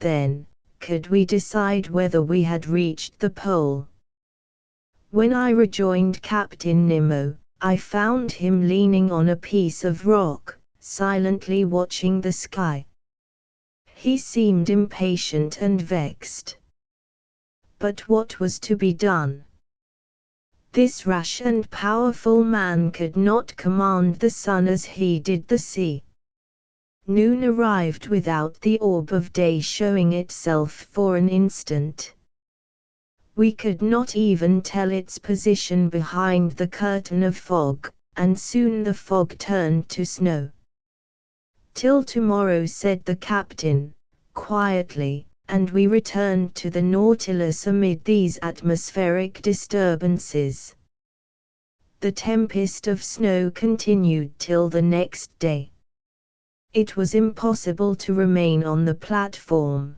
then, could we decide whether we had reached the pole. When I rejoined Captain Nemo, I found him leaning on a piece of rock, silently watching the sky. He seemed impatient and vexed. But what was to be done? This rash and powerful man could not command the sun as he did the sea. Noon arrived without the orb of day showing itself for an instant. We could not even tell its position behind the curtain of fog, and soon the fog turned to snow. "Till tomorrow," said the captain, quietly, and we returned to the Nautilus amid these atmospheric disturbances. The tempest of snow continued till the next day. It was impossible to remain on the platform.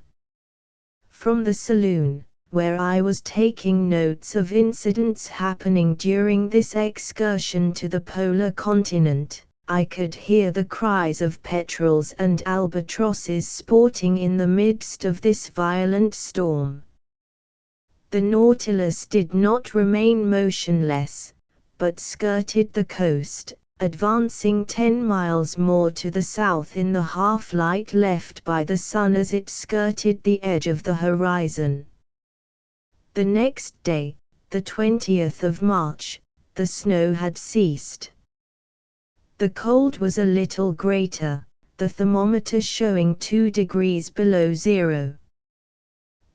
From the saloon, where I was taking notes of incidents happening during this excursion to the polar continent, I could hear the cries of petrels and albatrosses sporting in the midst of this violent storm. The Nautilus did not remain motionless, but skirted the coast, advancing 10 miles more to the south in the half-light left by the sun as it skirted the edge of the horizon. The next day, the 20th of March, the snow had ceased. The cold was a little greater, the thermometer showing 2 degrees below zero.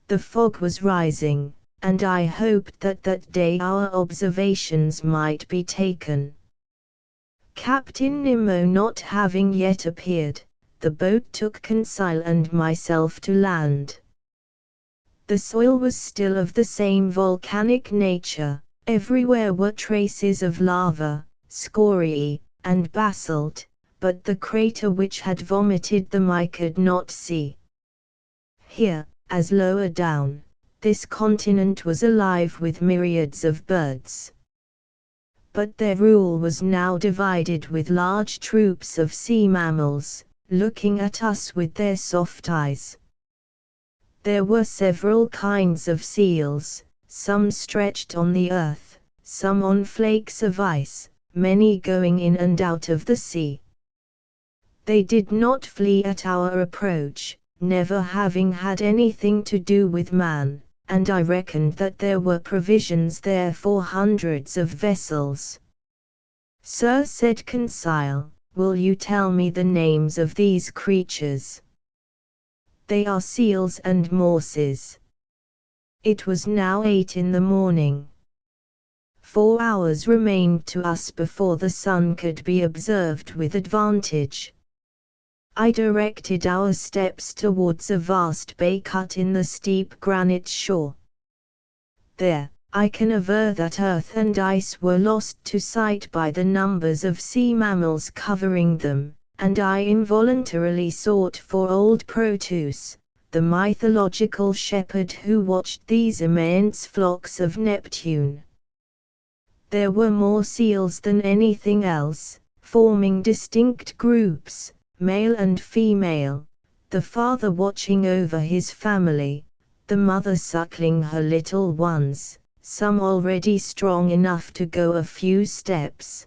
The fog was rising, and I hoped that that day our observations might be taken. Captain Nemo not having yet appeared, the boat took Conseil and myself to land. The soil was still of the same volcanic nature, everywhere were traces of lava, scoriae, and basalt, but the crater which had vomited them I could not see. Here, as lower down, this continent was alive with myriads of birds. But their rule was now divided with large troops of sea mammals, looking at us with their soft eyes. There were several kinds of seals, some stretched on the earth, some on flakes of ice, many going in and out of the sea. They did not flee at our approach, never having had anything to do with man, and I reckoned that there were provisions there for hundreds of vessels. "Sir," said Conseil, "will you tell me the names of these creatures?" "They are seals and morses." It was now 8 in the morning. 4 hours remained to us before the sun could be observed with advantage. I directed our steps towards a vast bay cut in the steep granite shore. There, I can aver that earth and ice were lost to sight by the numbers of sea mammals covering them, and I involuntarily sought for old Proteus, the mythological shepherd who watched these immense flocks of Neptune. There were more seals than anything else, forming distinct groups, male and female, the father watching over his family, the mother suckling her little ones, some already strong enough to go a few steps.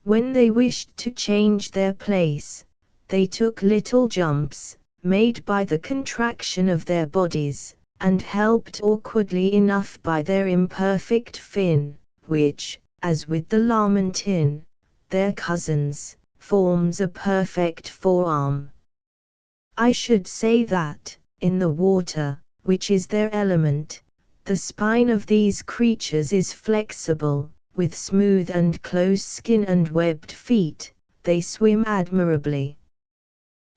When they wished to change their place, they took little jumps, made by the contraction of their bodies, and helped awkwardly enough by their imperfect fin, which, as with the lamantine, their cousins, forms a perfect forearm. I should say that, in the water, which is their element, the spine of these creatures is flexible, with smooth and close skin and webbed feet, they swim admirably.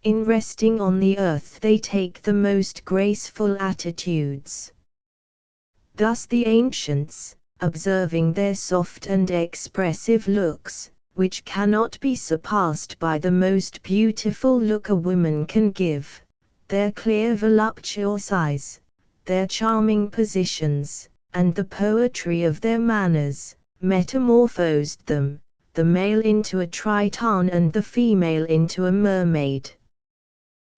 In resting on the earth they take the most graceful attitudes. Thus the ancients, observing their soft and expressive looks, which cannot be surpassed by the most beautiful look a woman can give, their clear voluptuous eyes, their charming positions, and the poetry of their manners, metamorphosed them, the male into a Triton and the female into a mermaid.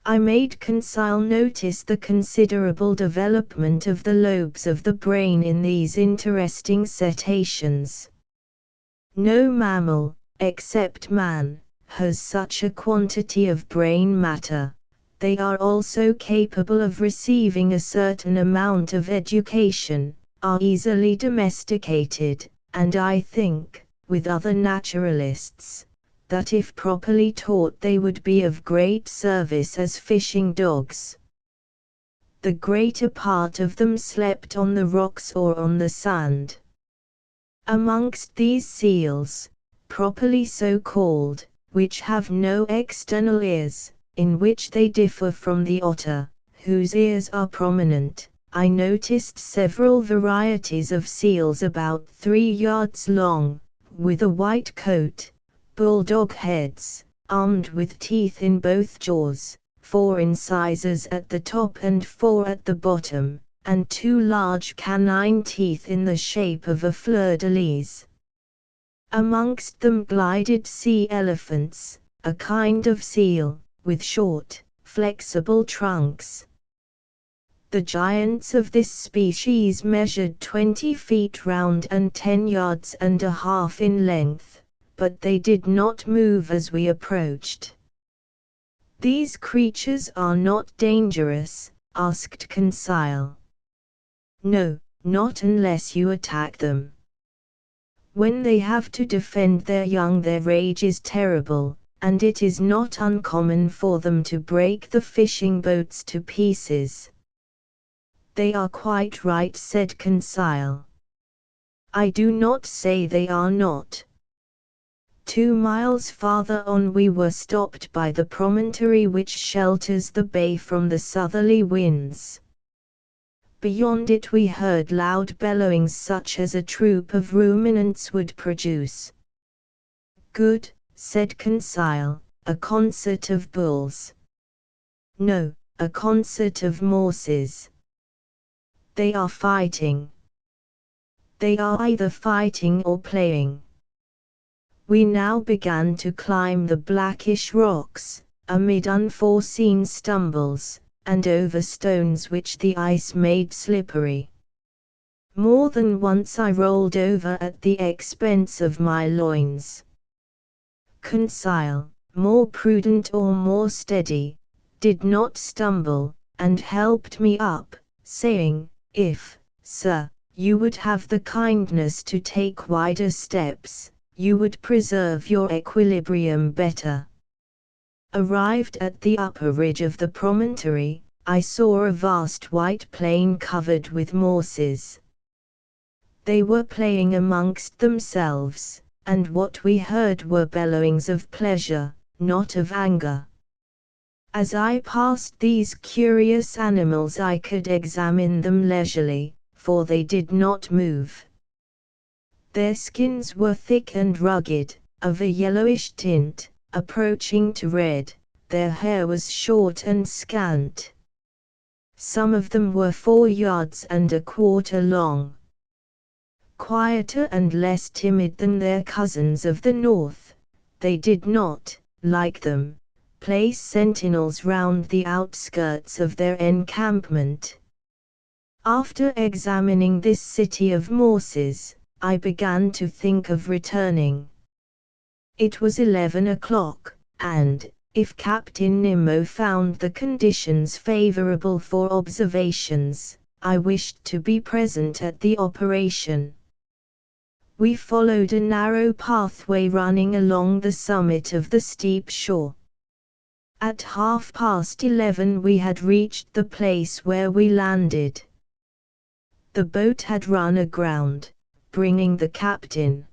I made Conseil notice the considerable development of the lobes of the brain in these interesting cetaceans. No mammal, except man, has such a quantity of brain matter. They are also capable of receiving a certain amount of education, are easily domesticated, and I think, with other naturalists, that if properly taught they would be of great service as fishing dogs. The greater part of them slept on the rocks or on the sand. Amongst these seals, properly so called, which have no external ears, in which they differ from the otter, whose ears are prominent, I noticed several varieties of seals about 3 yards long, with a white coat, bulldog heads, armed with teeth in both jaws, 4 incisors at the top and 4 at the bottom, and 2 large canine teeth in the shape of a fleur-de-lis. Amongst them glided sea elephants, a kind of seal, with short, flexible trunks. The giants of this species measured 20 feet round and 10 yards and a half in length, but they did not move as we approached. "These creatures are not dangerous?" asked Conseil. "No, not unless you attack them. When they have to defend their young their rage is terrible, and it is not uncommon for them to break the fishing boats to pieces." "They are quite right," said Conseil. "I do not say they are not." 2 miles farther on we were stopped by the promontory which shelters the bay from the southerly winds. Beyond it we heard loud bellowings such as a troop of ruminants would produce. "Good," said Conseil, "a concert of bulls." "No, a concert of morses." "They are fighting." "They are either fighting or playing." We now began to climb the blackish rocks, amid unforeseen stumbles, and over stones which the ice made slippery. More than once I rolled over at the expense of my loins. Conseil, more prudent or more steady, did not stumble, and helped me up, saying, "If, sir, you would have the kindness to take wider steps, you would preserve your equilibrium better." Arrived at the upper ridge of the promontory, I saw a vast white plain covered with morses. They were playing amongst themselves, and what we heard were bellowings of pleasure, not of anger. As I passed these curious animals I could examine them leisurely, for they did not move. Their skins were thick and rugged, of a yellowish tint, approaching to red. Their hair was short and scant. Some of them were 4 yards and a quarter long. Quieter and less timid than their cousins of the north, they did not, like them, place sentinels round the outskirts of their encampment. After examining this city of morses, I began to think of returning. It was 11 o'clock, and, if Captain Nemo found the conditions favorable for observations, I wished to be present at the operation. We followed a narrow pathway running along the summit of the steep shore. At 11:30 we had reached the place where we landed. The boat had run aground, bringing the captain.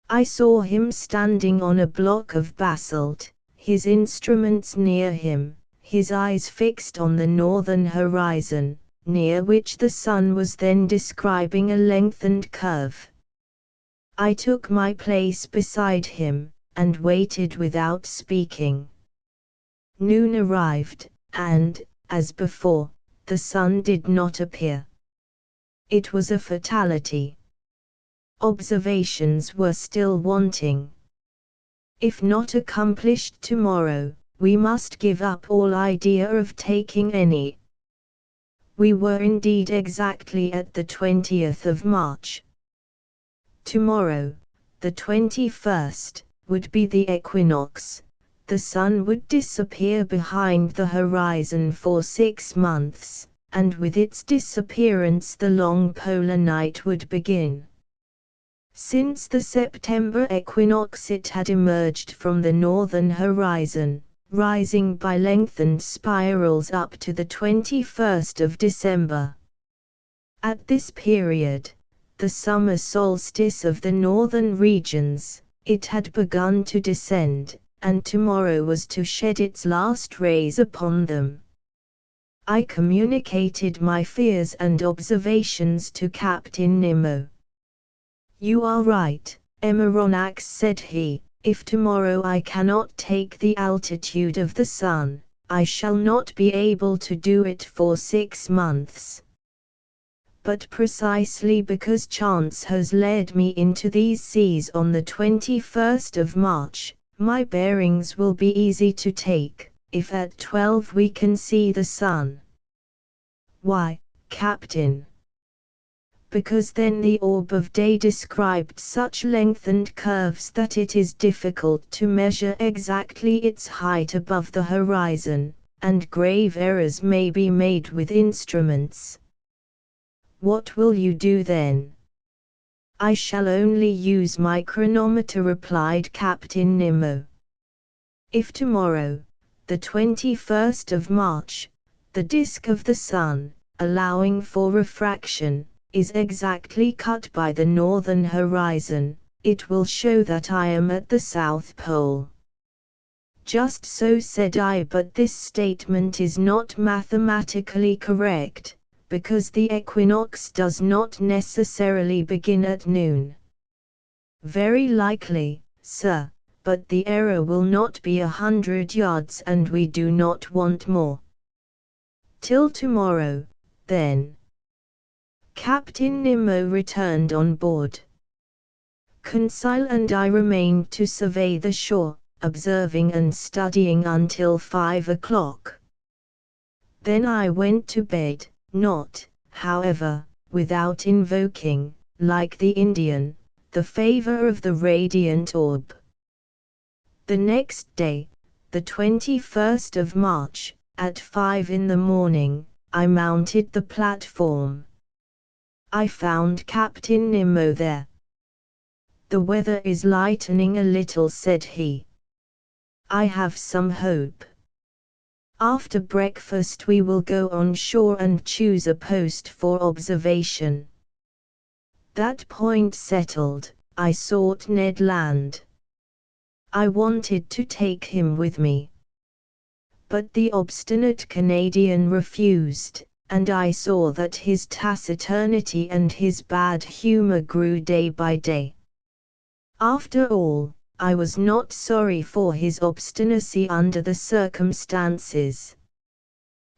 I saw him standing on a block of basalt, his instruments near him, his eyes fixed on the northern horizon, near which the sun was then describing a lengthened curve. I took my place beside him, and waited without speaking. Noon arrived, and, as before, the sun did not appear. It was a fatality. Observations were still wanting. If not accomplished tomorrow, we must give up all idea of taking any. We were indeed exactly at the 20th of March. Tomorrow, the 21st, would be the equinox. The sun would disappear behind the horizon for 6 months, and with its disappearance the long polar night would begin. Since the September equinox it had emerged from the northern horizon, rising by lengthened spirals up to the 21st of December. At this period, the summer solstice of the northern regions, it had begun to descend, and tomorrow was to shed its last rays upon them. I communicated my fears and observations to Captain Nemo. "You are right, Aronnax," said he. "If tomorrow I cannot take the altitude of the sun, I shall not be able to do it for 6 months. But precisely because chance has led me into these seas on the 21st of March, my bearings will be easy to take, if at 12 we can see the sun." "Why, Captain?" "Because then the orb of day described such lengthened curves that it is difficult to measure exactly its height above the horizon, and grave errors may be made with instruments." "What will you do then?" "I shall only use my chronometer," replied Captain Nemo. "If tomorrow, the 21st of March, the disk of the sun, allowing for refraction, is exactly cut by the northern horizon, it will show that I am at the South Pole." "Just so," said I, "but this statement is not mathematically correct, because the equinox does not necessarily begin at noon." "Very likely, sir, but the error will not be 100 yards and we do not want more." "Till tomorrow, then." Captain Nemo returned on board. Conseil and I remained to survey the shore, observing and studying until 5 o'clock. Then I went to bed, not, however, without invoking, like the Indian, the favor of the radiant orb. The next day, the 21st of March, at 5 in the morning, I mounted the platform. I found Captain Nemo there. "The weather is lightening a little," said he. "I have some hope. After breakfast we will go on shore and choose a post for observation." That point settled, I sought Ned Land. I wanted to take him with me. But the obstinate Canadian refused, and I saw that his taciturnity and his bad humor grew day by day. After all, I was not sorry for his obstinacy under the circumstances.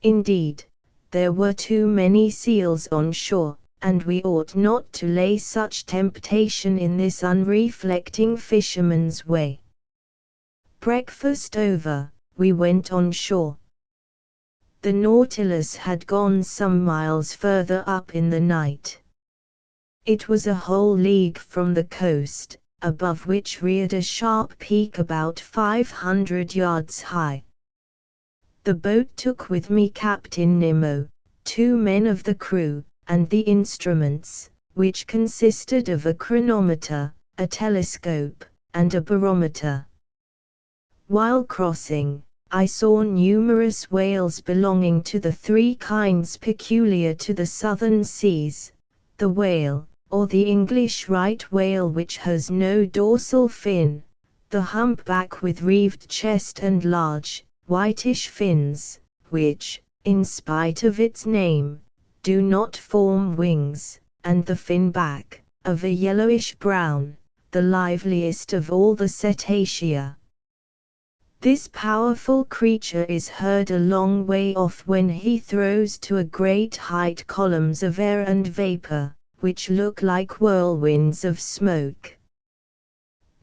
Indeed, there were too many seals on shore, and we ought not to lay such temptation in this unreflecting fisherman's way. Breakfast over, we went on shore. The Nautilus had gone some miles further up in the night. It was a whole league from the coast, above which reared a sharp peak about 500 yards high. The boat took with me Captain Nemo, 2 men of the crew, and the instruments, which consisted of a chronometer, a telescope, and a barometer. While crossing, I saw numerous whales belonging to the 3 kinds peculiar to the southern seas: the whale, or the English right whale, which has no dorsal fin; the humpback with reeved chest and large, whitish fins, which, in spite of its name, do not form wings; and the finback, of a yellowish-brown, the liveliest of all the cetacea. This powerful creature is heard a long way off when he throws to a great height columns of air and vapor, which look like whirlwinds of smoke.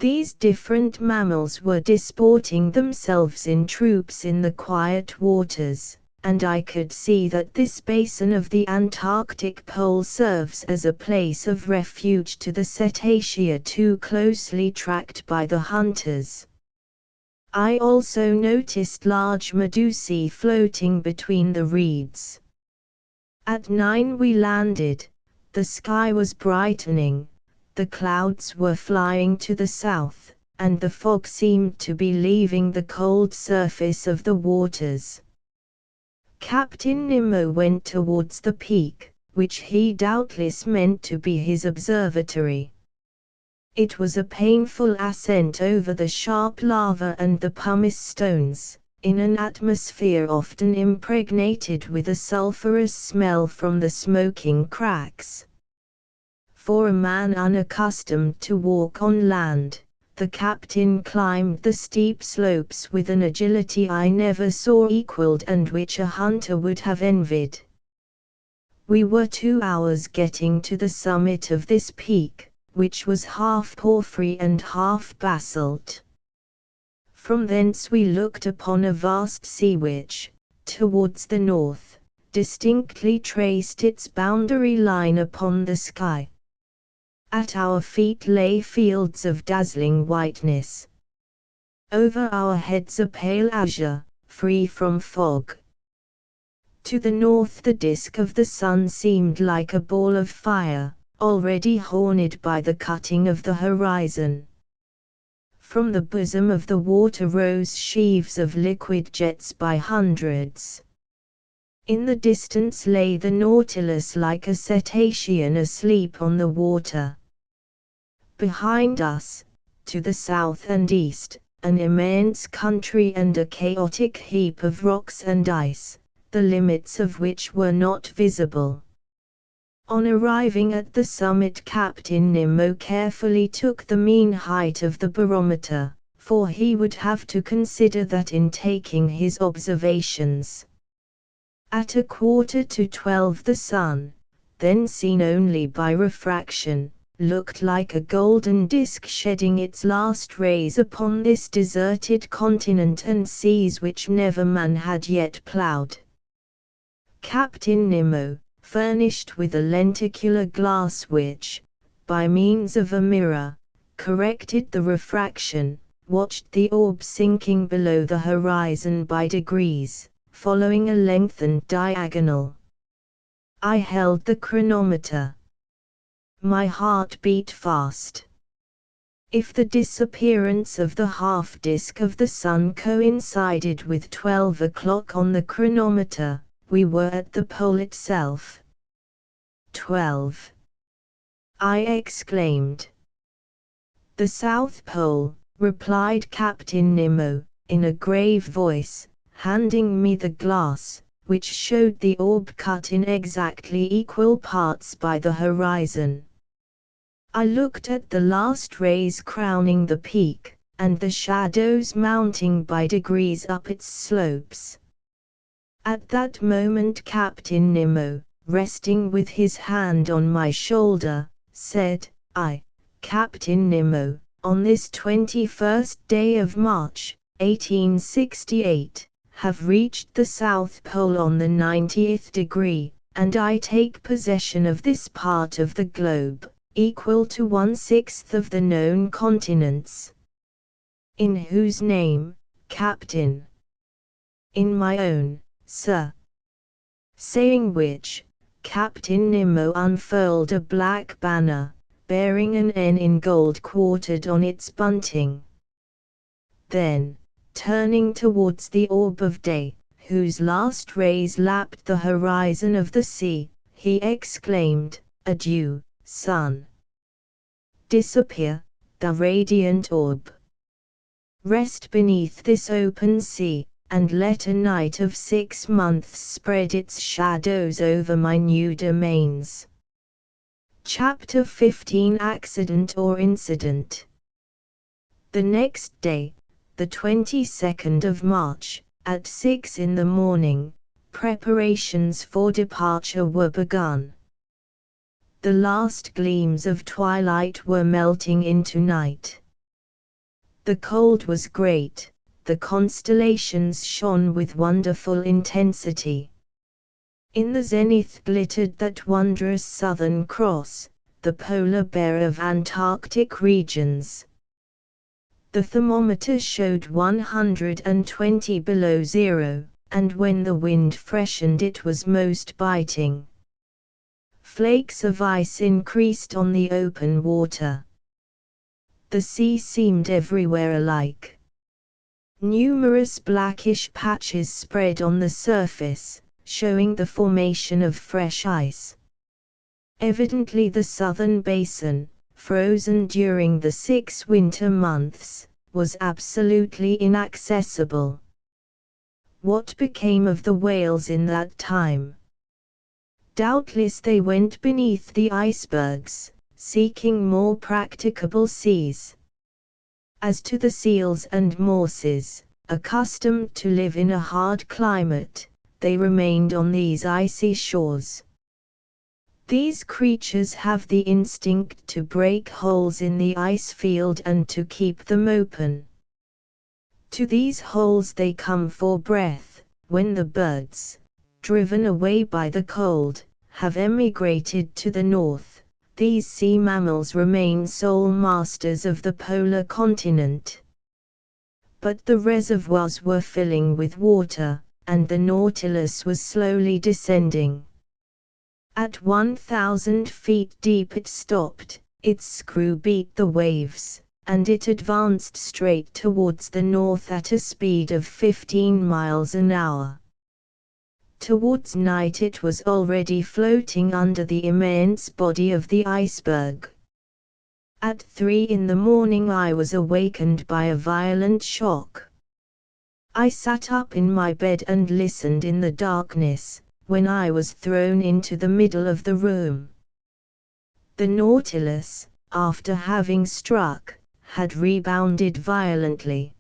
These different mammals were disporting themselves in troops in the quiet waters, and I could see that this basin of the Antarctic pole serves as a place of refuge to the cetacea too closely tracked by the hunters. I also noticed large medusae floating between the reeds. At 9 we landed. The sky was brightening, the clouds were flying to the south, and the fog seemed to be leaving the cold surface of the waters. Captain Nemo went towards the peak, which he doubtless meant to be his observatory. It was a painful ascent over the sharp lava and the pumice stones, in an atmosphere often impregnated with a sulphurous smell from the smoking cracks. For a man unaccustomed to walk on land, the captain climbed the steep slopes with an agility I never saw equaled and which a hunter would have envied. We were 2 hours getting to the summit of this peak, which was half porphyry and half basalt. From thence we looked upon a vast sea which, towards the north, distinctly traced its boundary line upon the sky. At our feet lay fields of dazzling whiteness. Over our heads a pale azure, free from fog. To the north the disk of the sun seemed like a ball of fire, already horned by the cutting of the horizon. From the bosom of the water rose sheaves of liquid jets by hundreds. In the distance lay the Nautilus like a cetacean asleep on the water. Behind us, to the south and east, an immense country and a chaotic heap of rocks and ice, the limits of which were not visible. On arriving at the summit, Captain Nemo carefully took the mean height of the barometer, for he would have to consider that in taking his observations. At 11:45 the sun, then seen only by refraction, looked like a golden disk shedding its last rays upon this deserted continent and seas which never man had yet ploughed. Captain Nemo, furnished with a lenticular glass which, by means of a mirror, corrected the refraction, watched the orb sinking below the horizon by degrees, following a lengthened diagonal. I held the chronometer. My heart beat fast. If the disappearance of the half-disk of the sun coincided with 12 o'clock on the chronometer, we were at the pole itself. 12. I exclaimed. The South Pole, replied Captain Nemo, in a grave voice, handing me the glass, which showed the orb cut in exactly equal parts by the horizon. I looked at the last rays crowning the peak, and the shadows mounting by degrees up its slopes. At that moment Captain Nemo, resting with his hand on my shoulder, said, Captain Nemo, on this 21st day of March, 1868, have reached the South Pole on the 90th degree, and I take possession of this part of the globe, equal to 1/6 of the known continents. In whose name, Captain? In my own, sir. Saying which, Captain Nemo unfurled a black banner, bearing an N in gold quartered on its bunting. Then, turning towards the orb of day, whose last rays lapped the horizon of the sea, he exclaimed, "Adieu, sun! Disappear, the radiant orb! Rest beneath this open sea, and let a night of 6 months spread its shadows over my new domains." Chapter 15 Accident or Incident. The next day, the 22nd of March, at 6 in the morning, preparations for departure were begun. The last gleams of twilight were melting into night. The cold was great, the constellations shone with wonderful intensity. In the zenith glittered that wondrous Southern Cross, the polar bear of Antarctic regions. The thermometer showed 120 below zero, and when the wind freshened it was most biting. Flakes of ice increased on the open water. The sea seemed everywhere alike. Numerous blackish patches spread on the surface, showing the formation of fresh ice. Evidently the southern basin, frozen during the 6 winter months, was absolutely inaccessible. What became of the whales in that time? Doubtless they went beneath the icebergs, seeking more practicable seas. As to the seals and morses, accustomed to live in a hard climate, they remained on these icy shores. These creatures have the instinct to break holes in the ice field and to keep them open. To these holes they come for breath, when the birds, driven away by the cold, have emigrated to the north. These sea mammals remain sole masters of the polar continent. But the reservoirs were filling with water, and the Nautilus was slowly descending. At 1,000 feet deep it stopped, its screw beat the waves, and it advanced straight towards the north at a speed of 15 miles an hour. Towards night it was already floating under the immense body of the iceberg. At 3 in the morning I was awakened by a violent shock. I sat up in my bed and listened in the darkness, when I was thrown into the middle of the room. The Nautilus, after having struck, had rebounded violently.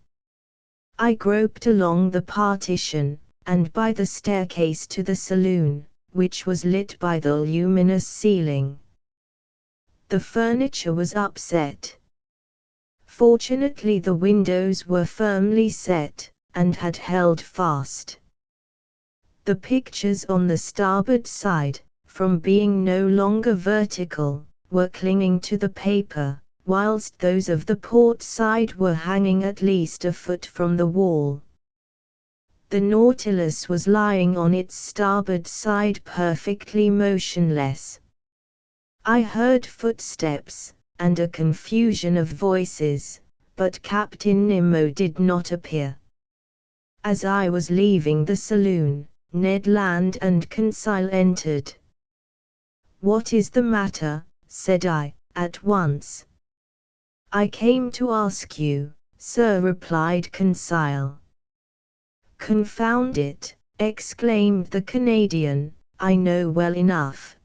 I groped along the partition, and by the staircase to the saloon, which was lit by the luminous ceiling. The furniture was upset. Fortunately the windows were firmly set, and had held fast. The pictures on the starboard side, from being no longer vertical, were clinging to the paper, whilst those of the port side were hanging at least a foot from the wall. The Nautilus was lying on its starboard side perfectly motionless. I heard footsteps, and a confusion of voices, but Captain Nemo did not appear. As I was leaving the saloon, Ned Land and Conseil entered. "What is the matter?" said I, at once. "I came to ask you, sir," replied Conseil. "Confound it," exclaimed the Canadian, "I know well enough.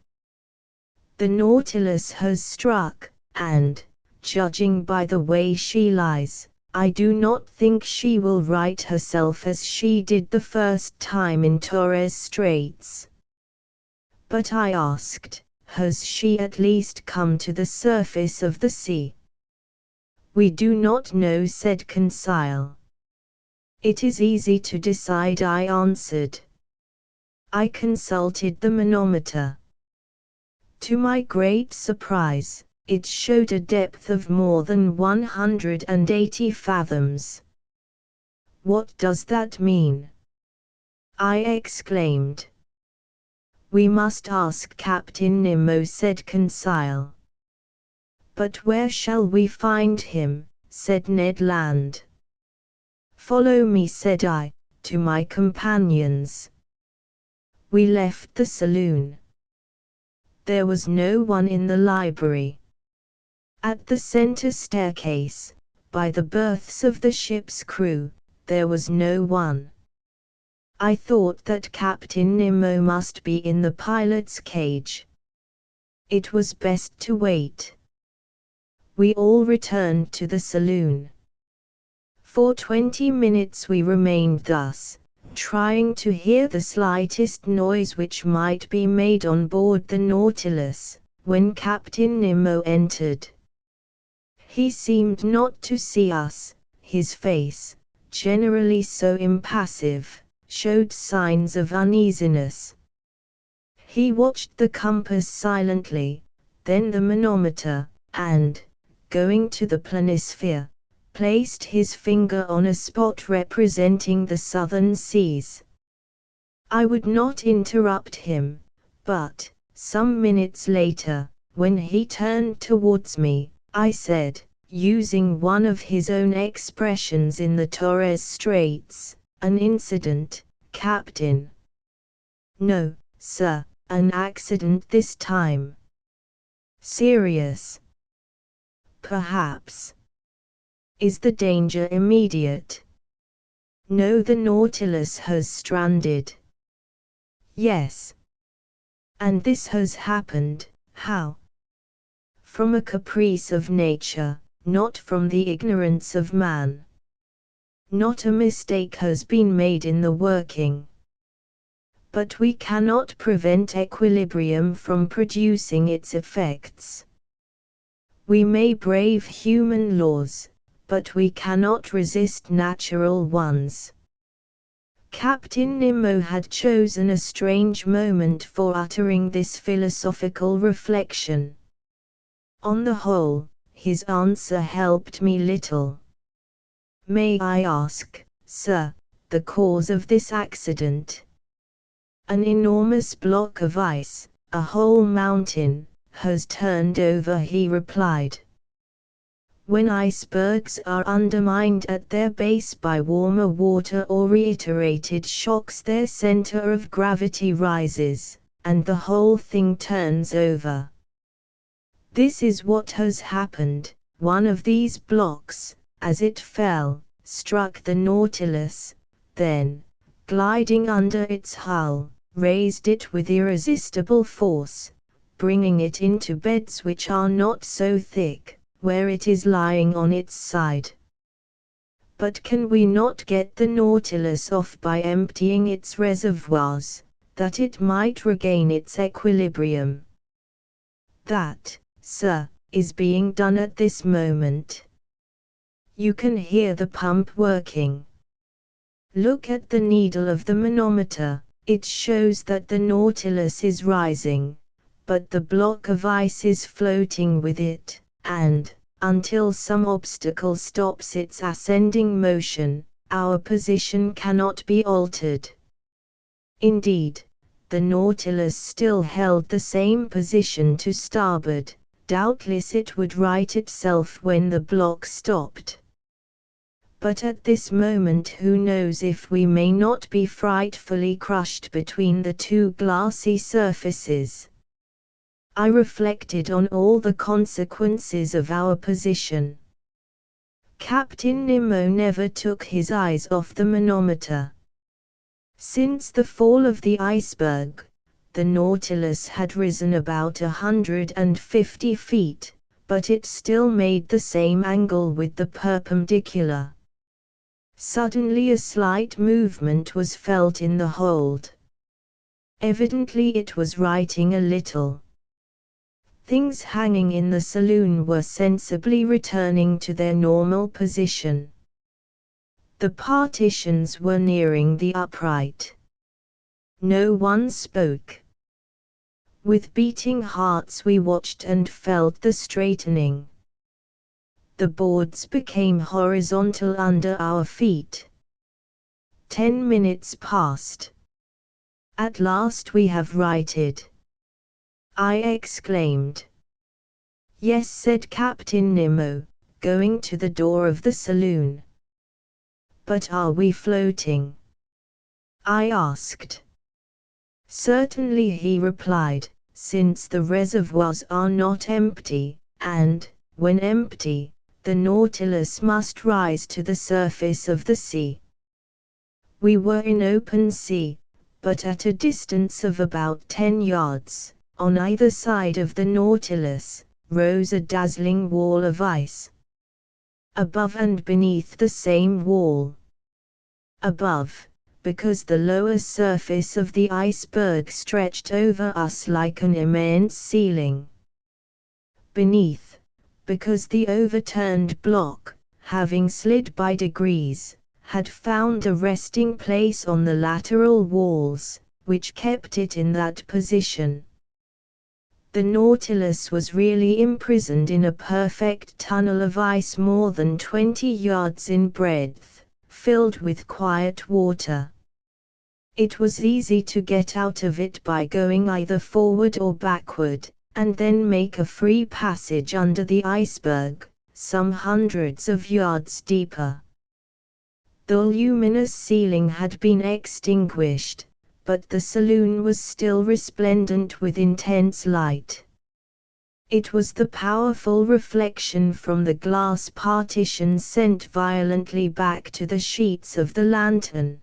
The Nautilus has struck, and, judging by the way she lies, I do not think she will right herself as she did the first time in Torres Straits." But I asked, "Has she at least come to the surface of the sea?" "We do not know," said Conseil. "It is easy to decide," I answered. I consulted the manometer. To my great surprise, it showed a depth of more than 180 fathoms. "What does that mean?" I exclaimed. "We must ask Captain Nemo," said Conseil. "But where shall we find him?" said Ned Land. "Follow me," said I, to my companions. We left the saloon. There was no one in the library. At the center staircase, by the berths of the ship's crew, there was no one. I thought that Captain Nemo must be in the pilot's cage. It was best to wait. We all returned to the saloon. For 20 minutes we remained thus, trying to hear the slightest noise which might be made on board the Nautilus, when Captain Nemo entered. He seemed not to see us, his face, generally so impassive, showed signs of uneasiness. He watched the compass silently, then the manometer, and, going to the planisphere, placed his finger on a spot representing the southern seas. I would not interrupt him, but, some minutes later, when he turned towards me, I said, using one of his own expressions in the Torres Straits, "An incident, Captain." "No, sir, an accident this time." "Serious?" "Perhaps." "Is the danger immediate?" "No, the Nautilus has stranded." "Yes." "And this has happened, how?" "From a caprice of nature, not from the ignorance of man." "Not a mistake has been made in the working." "But we cannot prevent equilibrium from producing its effects." "We may brave human laws, but we cannot resist natural ones." Captain Nemo had chosen a strange moment for uttering this philosophical reflection. On the whole, his answer helped me little. "May I ask, sir, the cause of this accident?" "An enormous block of ice, a whole mountain, has turned over," he replied. When icebergs are undermined at their base by warmer water or reiterated shocks, their center of gravity rises, and the whole thing turns over. This is what has happened. One of these blocks, as it fell, struck the Nautilus, then, gliding under its hull, raised it with irresistible force, bringing it into beds which are not so thick, where it is lying on its side. But can we not get the Nautilus off by emptying its reservoirs, that it might regain its equilibrium? That, sir, is being done at this moment. You can hear the pump working. Look at the needle of the manometer, it shows that the Nautilus is rising, but the block of ice is floating with it, and, until some obstacle stops its ascending motion, our position cannot be altered." Indeed, the Nautilus still held the same position to starboard. Doubtless it would right itself when the block stopped. But at this moment who knows if we may not be frightfully crushed between the two glassy surfaces. I reflected on all the consequences of our position. Captain Nemo never took his eyes off the manometer. Since the fall of the iceberg, the Nautilus had risen about 150 feet, but it still made the same angle with the perpendicular. Suddenly a slight movement was felt in the hold. Evidently it was righting a little. Things hanging in the saloon were sensibly returning to their normal position. The partitions were nearing the upright. No one spoke. With beating hearts we watched and felt the straightening. The boards became horizontal under our feet. 10 minutes passed. "At last we have righted," I exclaimed. "Yes," said Captain Nemo, going to the door of the saloon. "But are we floating?" I asked. "Certainly," he replied, "since the reservoirs are not empty, and, when empty, the Nautilus must rise to the surface of the sea." We were in open sea, but at a distance of about 10 yards, on either side of the Nautilus, rose a dazzling wall of ice. Above and beneath the same wall. Above, because the lower surface of the iceberg stretched over us like an immense ceiling. Beneath, because the overturned block, having slid by degrees, had found a resting place on the lateral walls, which kept it in that position. The Nautilus was really imprisoned in a perfect tunnel of ice more than 20 yards in breadth, filled with quiet water. It was easy to get out of it by going either forward or backward, and then make a free passage under the iceberg, some hundreds of yards deeper. The luminous ceiling had been extinguished, but the saloon was still resplendent with intense light. It was the powerful reflection from the glass partition sent violently back to the sheets of the lantern.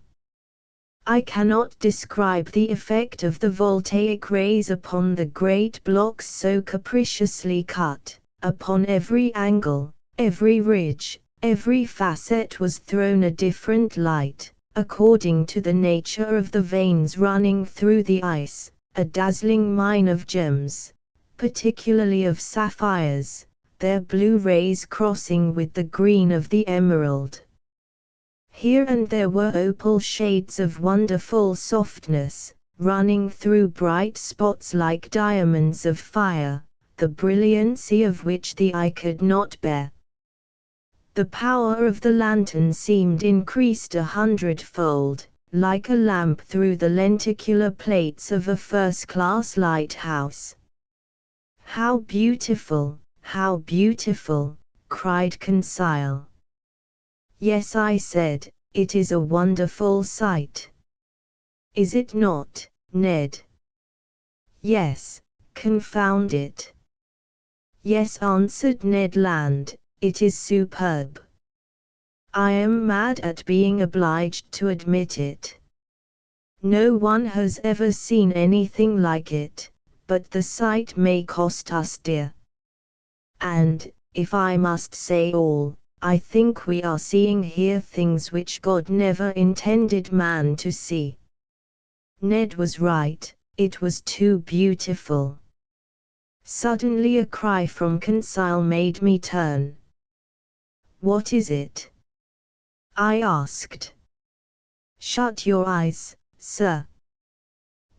I cannot describe the effect of the voltaic rays upon the great blocks so capriciously cut. Upon every angle, every ridge, every facet was thrown a different light, according to the nature of the veins running through the ice, a dazzling mine of gems, particularly of sapphires, their blue rays crossing with the green of the emerald. Here and there were opal shades of wonderful softness, running through bright spots like diamonds of fire, the brilliancy of which the eye could not bear. The power of the lantern seemed increased 100-fold, like a lamp through the lenticular plates of a first-class lighthouse. "How beautiful, cried Conseil. "Yes," I said, "it is a wonderful sight." "Is it not, Ned?" "Yes, confound it." "Yes," answered Ned Land, "it is superb. I am mad at being obliged to admit it. No one has ever seen anything like it, but the sight may cost us dear. And, if I must say all, I think we are seeing here things which God never intended man to see." Ned was right, it was too beautiful. Suddenly a cry from Conseil made me turn. "What is it?" I asked. "Shut your eyes, sir.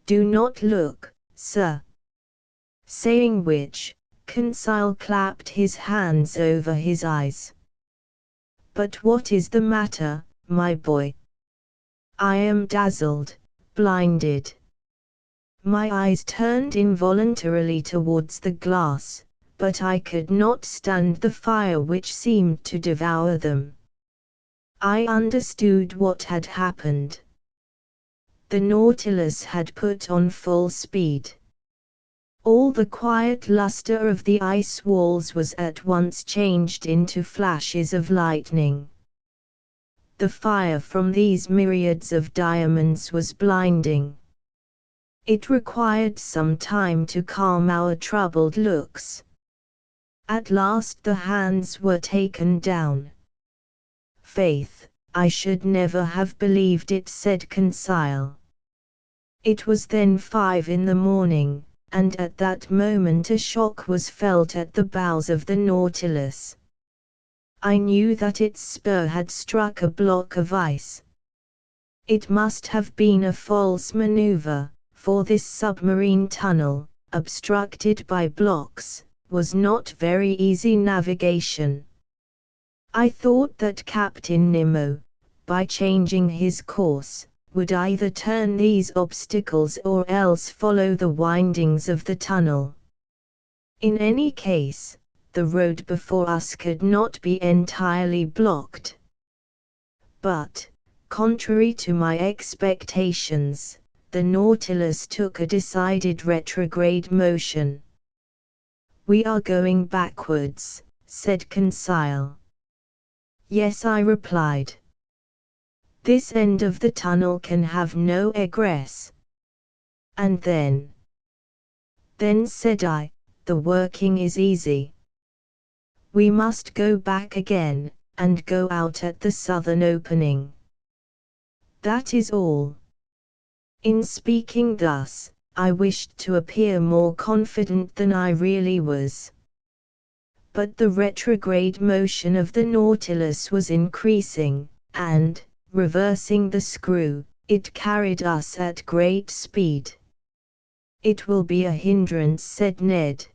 Do not look, sir." Saying which, Conseil clapped his hands over his eyes. "But what is the matter, my boy?" "I am dazzled, blinded." My eyes turned involuntarily towards the glass, but I could not stand the fire which seemed to devour them. I understood what had happened. The Nautilus had put on full speed. All the quiet luster of the ice walls was at once changed into flashes of lightning. The fire from these myriads of diamonds was blinding. It required some time to calm our troubled looks. At last the hands were taken down. "Faith, I should never have believed it," said Conseil. It was then 5 in the morning, and at that moment a shock was felt at the bows of the Nautilus. I knew that its spur had struck a block of ice. It must have been a false maneuver, for this submarine tunnel, obstructed by blocks, was not very easy navigation. I thought that Captain Nemo, by changing his course, would either turn these obstacles or else follow the windings of the tunnel. In any case, the road before us could not be entirely blocked. But, contrary to my expectations, the Nautilus took a decided retrograde motion. "We are going backwards," said Conseil. "Yes," I replied. "This end of the tunnel can have no egress." "And then?" "Then," said I, "the working is easy. We must go back again, and go out at the southern opening. That is all." In speaking thus, I wished to appear more confident than I really was. but the retrograde motion of the Nautilus was increasing, and, reversing the screw, it carried us at great speed. "It will be a hindrance," said Ned.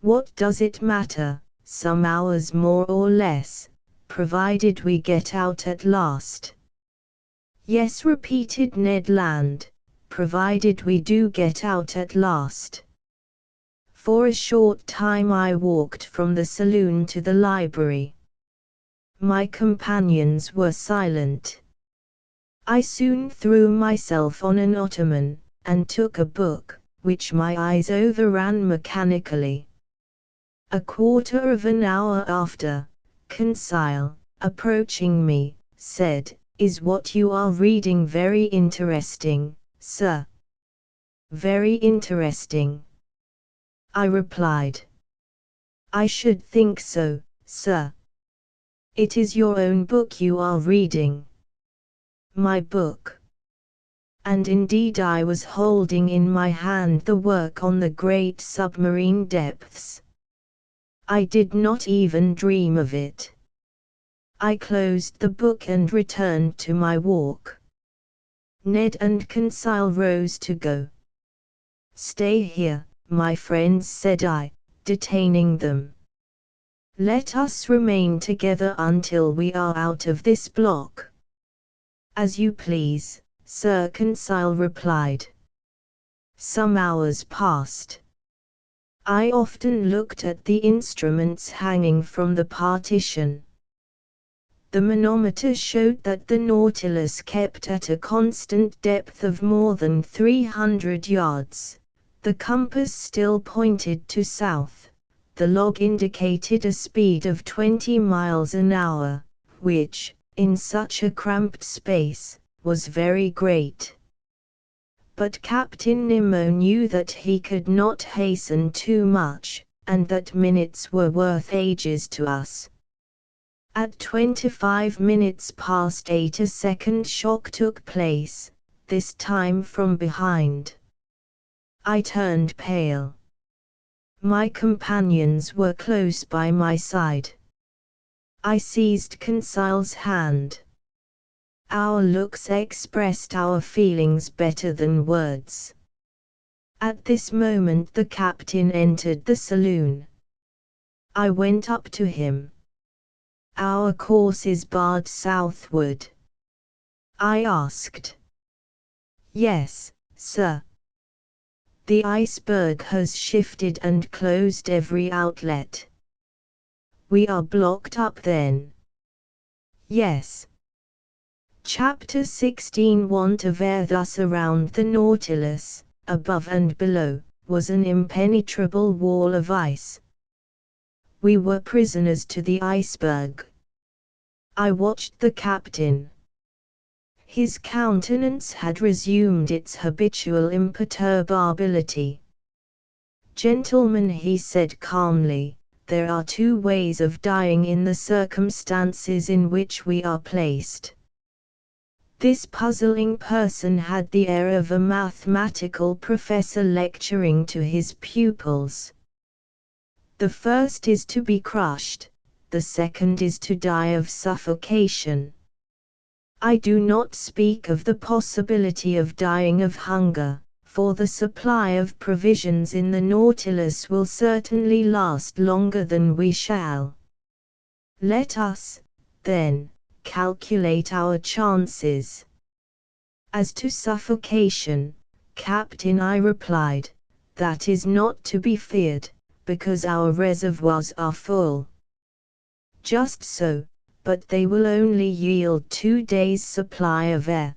"What does it matter, some hours more or less, provided we get out at last?" "Yes," repeated Ned Land, "provided we do get out at last." For a short time I walked from the saloon to the library. My companions were silent. I soon threw myself on an ottoman, and took a book, which my eyes overran mechanically. A quarter of an hour after, Conseil, approaching me, said, "Is what you are reading very interesting, sir?" "Very interesting," I replied. "I should think so, sir." "It is your own book you are reading." "My book." And indeed I was holding in my hand the work on the great submarine depths. I did not even dream of it. I closed the book and returned to my walk. Ned and Conseil rose to go. "Stay here, my friends," said I, detaining them. "Let us remain together until we are out of this block." "As you please, Sir," Conseil replied. Some hours passed. I often looked at the instruments hanging from the partition. The manometer showed that the Nautilus kept at a constant depth of more than 300 yards. The compass still pointed to south. The log indicated a speed of 20 miles an hour, which, in such a cramped space, was very great. But Captain Nemo knew that he could not hasten too much, and that minutes were worth ages to us. At 25 minutes past 8 a second shock took place, this time from behind. I turned pale. My companions were close by my side. I seized Conseil's hand. Our looks expressed our feelings better than words. At this moment the captain entered the saloon. I went up to him. "Our course is barred southward?" I asked. "Yes, sir. The iceberg has shifted and closed every outlet." "We are blocked up then?" "Yes." Chapter 16. Want of air. Thus around the Nautilus, above and below, was an impenetrable wall of ice. We were prisoners to the iceberg. I watched the captain. His countenance had resumed its habitual imperturbability. "Gentlemen," he said calmly, "there are two ways of dying in the circumstances in which we are placed." This puzzling person had the air of a mathematical professor lecturing to his pupils. "The first is to be crushed, the second is to die of suffocation." I do not speak of the possibility of dying of hunger, for the supply of provisions in the Nautilus will certainly last longer than we shall. Let us, then, calculate our chances. "As to suffocation, Captain," I replied, "that is not to be feared, because our reservoirs are full." "Just so, but they will only yield 2 days' supply of air.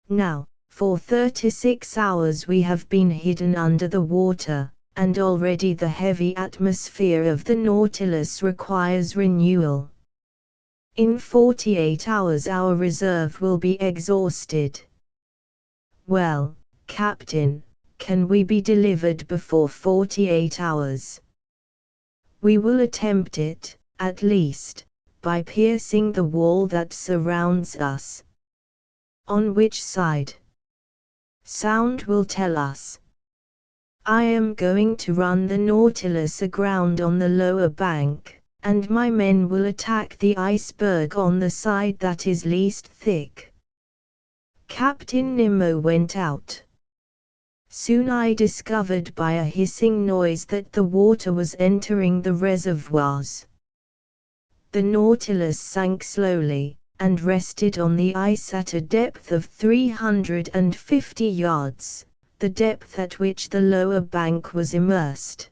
Now, for 36 hours we have been hidden under the water, and already the heavy atmosphere of the Nautilus requires renewal. In 48 hours our reserve will be exhausted." "Well, Captain, can we be delivered before 48 hours?" "We will attempt it, at least, by piercing the wall that surrounds us." "On which side?" "Sound will tell us." I am going to run the Nautilus aground on the lower bank, and my men will attack the iceberg on the side that is least thick." Captain Nemo went out. Soon I discovered by a hissing noise that the water was entering the reservoirs. The Nautilus sank slowly, and rested on the ice at a depth of 350 yards, the depth at which the lower bank was immersed.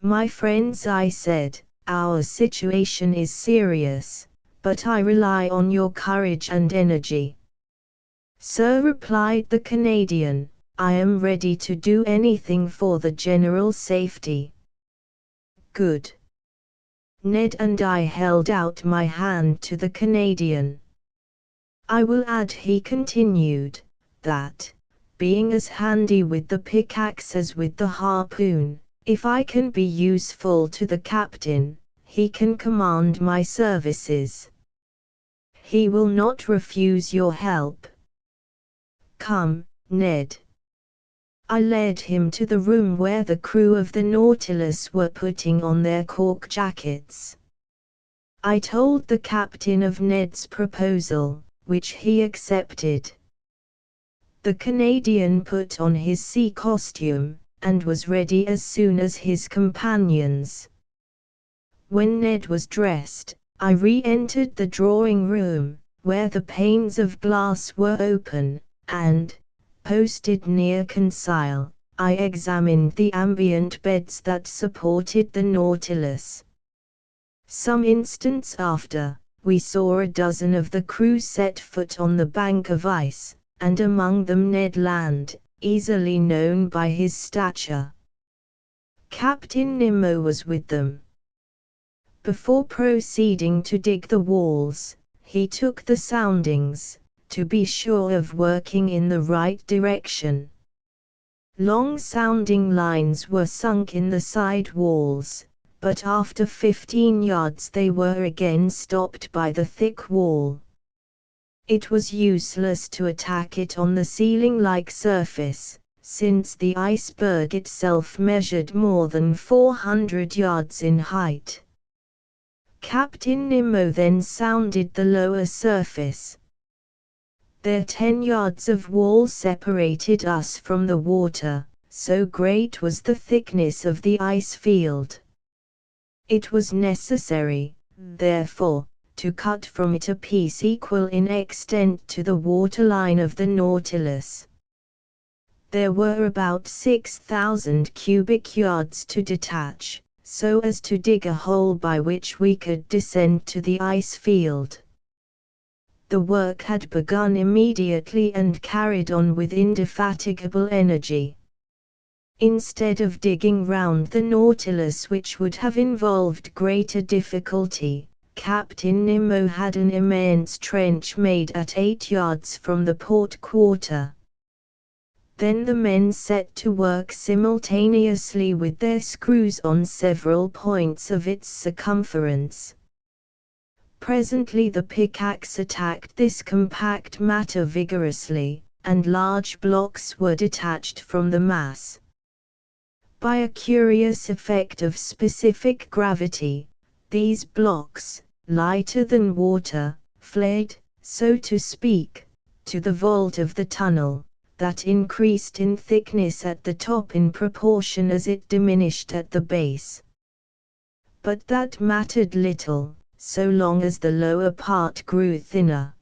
"My friends," I said, "our situation is serious, but I rely on your courage and energy." "Sir," replied the Canadian, "I am ready to do anything for the general safety." "Good." Ned and I held out my hand to the Canadian. "I will add," he continued, "that, being as handy with the pickaxe as with the harpoon, if I can be useful to the captain, he can command my services. He will not refuse your help. Come, Ned." I led him to the room where the crew of the Nautilus were putting on their cork jackets. I told the captain of Ned's proposal, which he accepted. The Canadian put on his sea costume, and was ready as soon as his companions. When Ned was dressed, I re-entered the drawing room, where the panes of glass were open, and, posted near consile, I examined the ambient beds that supported the Nautilus. Some instants after, we saw a dozen of the crew set foot on the bank of ice, and among them Ned Land, easily known by his stature. Captain Nemo was with them. Before proceeding to dig the walls, he took the soundings, to be sure of working in the right direction. Long sounding lines were sunk in the side walls, but after 15 yards they were again stopped by the thick wall. It was useless to attack it on the ceiling-like surface, since the iceberg itself measured more than 400 yards in height. Captain Nemo then sounded the lower surface. There 10 yards of wall separated us from the water, so great was the thickness of the ice field. It was necessary, therefore, to cut from it a piece equal in extent to the waterline of the Nautilus. There were about 6,000 cubic yards to detach, so as to dig a hole by which we could descend to the ice field. The work had begun immediately and carried on with indefatigable energy. Instead of digging round the Nautilus, which would have involved greater difficulty, Captain Nemo had an immense trench made at 8 yards from the port quarter. Then the men set to work simultaneously with their screws on several points of its circumference. Presently the pickaxe attacked this compact matter vigorously, and large blocks were detached from the mass. By a curious effect of specific gravity, these blocks, lighter than water, fled, so to speak, to the vault of the tunnel, that increased in thickness at the top in proportion as it diminished at the base. But that mattered little, so long as the lower part grew thinner.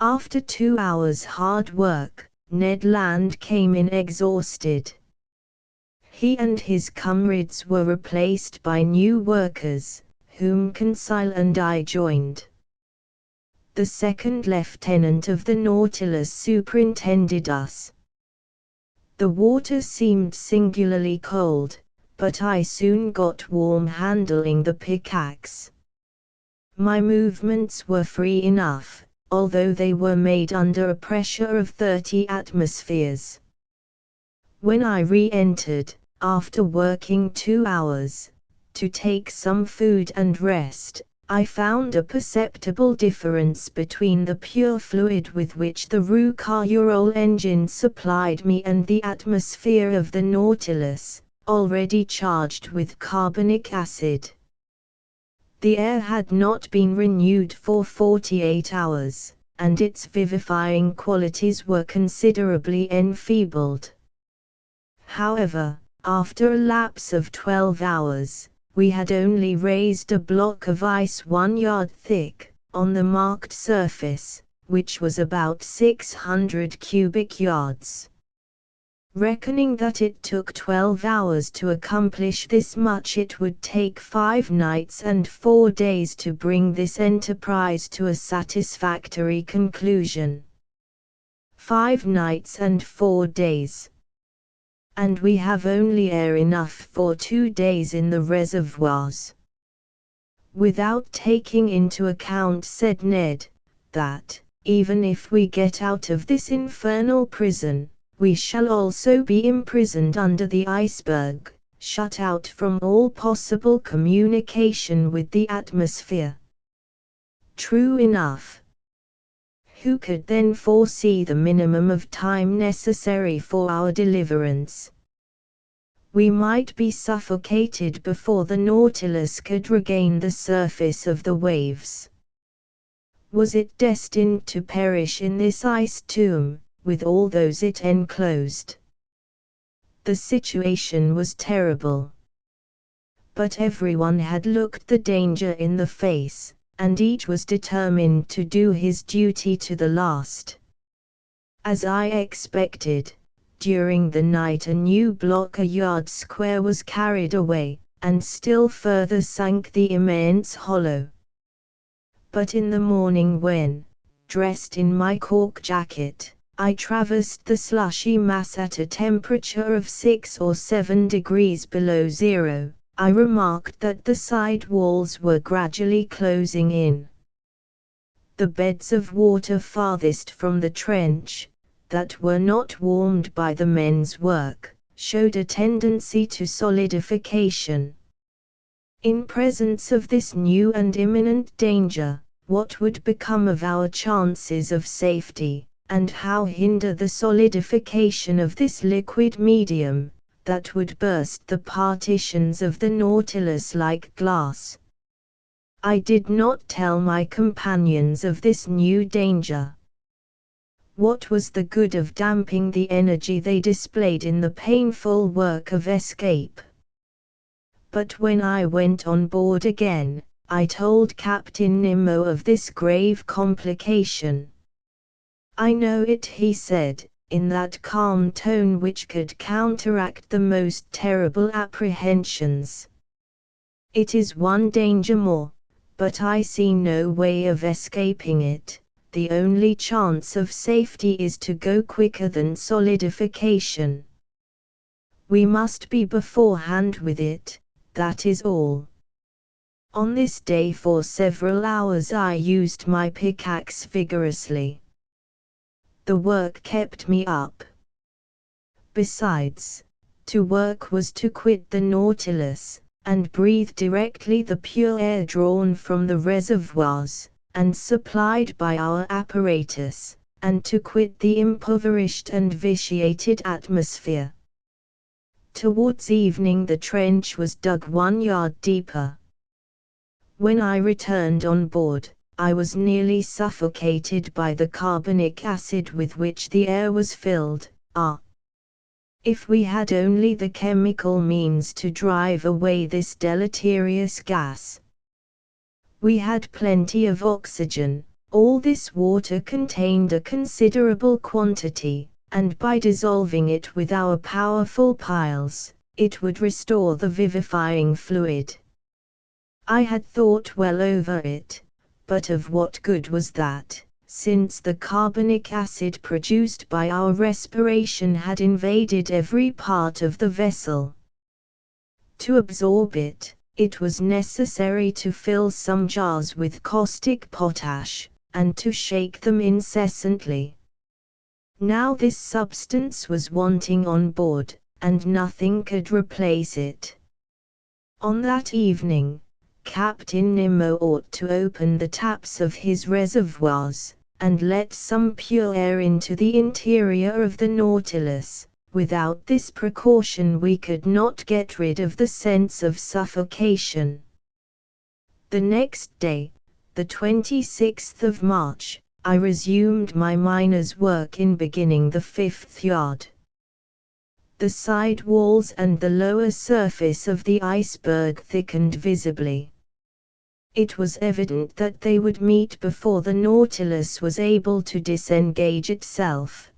After 2 hours' hard work, Ned Land came in exhausted. He and his comrades were replaced by new workers, whom Conseil and I joined. The second lieutenant of the Nautilus superintended us. The water seemed singularly cold, but I soon got warm handling the pickaxe. My movements were free enough, although they were made under a pressure of 30 atmospheres. When I re-entered, after working 2 hours, to take some food and rest, I found a perceptible difference between the pure fluid with which the Roucaillol engine supplied me and the atmosphere of the Nautilus, already charged with carbonic acid. The air had not been renewed for 48 hours, and its vivifying qualities were considerably enfeebled. However, after a lapse of 12 hours, we had only raised a block of ice 1 yard thick, on the marked surface, which was about 600 cubic yards. Reckoning that it took 12 hours to accomplish this much, it would take 5 nights and 4 days to bring this enterprise to a satisfactory conclusion. 5 nights and 4 days. And we have only air enough for 2 days in the reservoirs. Without taking into account, said Ned, that, even if we get out of this infernal prison, we shall also be imprisoned under the iceberg, shut out from all possible communication with the atmosphere. True enough. Who could then foresee the minimum of time necessary for our deliverance? We might be suffocated before the Nautilus could regain the surface of the waves. Was it destined to perish in this ice tomb, with all those it enclosed? The situation was terrible. But everyone had looked the danger in the face, and each was determined to do his duty to the last. As I expected, during the night a new block a yard square was carried away, and still further sank the immense hollow. But in the morning when, dressed in my cork jacket, I traversed the slushy mass at a temperature of 6 or 7 degrees below zero, I remarked that the side walls were gradually closing in. The beds of water farthest from the trench, that were not warmed by the men's work, showed a tendency to solidification. In presence of this new and imminent danger, what would become of our chances of safety, and how hinder the solidification of this liquid medium, that would burst the partitions of the Nautilus like glass? I did not tell my companions of this new danger. What was the good of damping the energy they displayed in the painful work of escape? But when I went on board again, I told Captain Nemo of this grave complication. "I know it," he said, in that calm tone which could counteract the most terrible apprehensions. "It is one danger more, but I see no way of escaping it. The only chance of safety is to go quicker than solidification. We must be beforehand with it, that is all." On this day for several hours I used my pickaxe vigorously. The work kept me up. Besides, to work was to quit the Nautilus, and breathe directly the pure air drawn from the reservoirs, and supplied by our apparatus, and to quit the impoverished and vitiated atmosphere. Towards evening the trench was dug 1 yard deeper. When I returned on board, I was nearly suffocated by the carbonic acid with which the air was filled. If we had only the chemical means to drive away this deleterious gas! We had plenty of oxygen. All this water contained a considerable quantity, and by dissolving it with our powerful piles, it would restore the vivifying fluid. I had thought well over it, but of what good was that, since the carbonic acid produced by our respiration had invaded every part of the vessel? To absorb it, it was necessary to fill some jars with caustic potash, and to shake them incessantly. Now this substance was wanting on board, and nothing could replace it. On that evening, Captain Nemo ought to open the taps of his reservoirs, and let some pure air into the interior of the Nautilus. Without this precaution we could not get rid of the sense of suffocation. The next day, the 26th of March, I resumed my miner's work in beginning the 5th yard. The side walls and the lower surface of the iceberg thickened visibly. It was evident that they would meet before the Nautilus was able to disengage itself.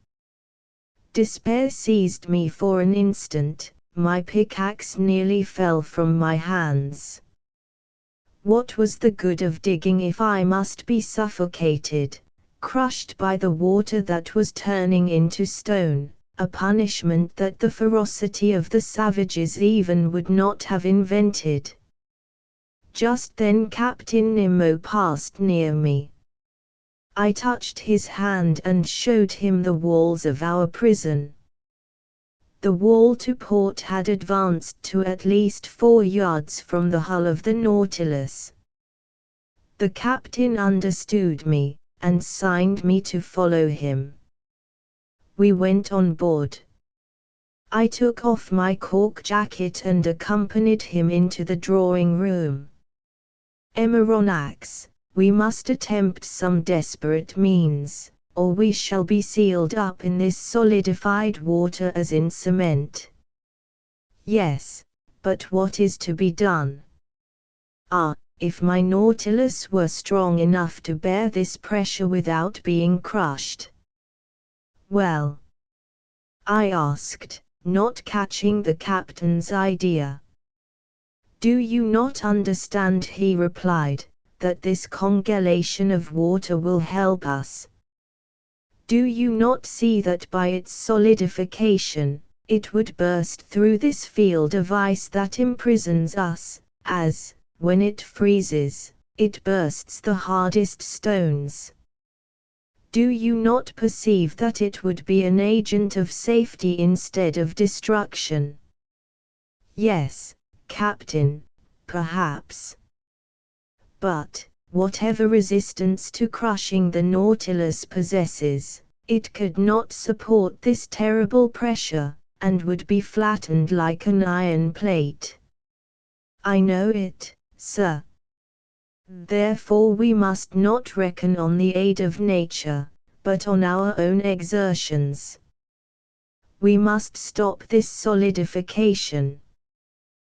Despair seized me for an instant, my pickaxe nearly fell from my hands. What was the good of digging if I must be suffocated, crushed by the water that was turning into stone, a punishment that the ferocity of the savages even would not have invented? Just then Captain Nemo passed near me. I touched his hand and showed him the walls of our prison. The wall to port had advanced to at least 4 yards from the hull of the Nautilus. The captain understood me, and signed me to follow him. We went on board. I took off my cork jacket and accompanied him into the drawing room. Emeronax, we must attempt some desperate means, or we shall be sealed up in this solidified water as in cement. Yes, but what is to be done? If my Nautilus were strong enough to bear this pressure without being crushed. Well? I asked, not catching the captain's idea. Do you not understand, he replied, that this congelation of water will help us? Do you not see that by its solidification, it would burst through this field of ice that imprisons us, as, when it freezes, it bursts the hardest stones? Do you not perceive that it would be an agent of safety instead of destruction? Yes, Captain, perhaps. But, whatever resistance to crushing the Nautilus possesses, it could not support this terrible pressure, and would be flattened like an iron plate. I know it, sir. Therefore we must not reckon on the aid of nature, but on our own exertions. We must stop this solidification.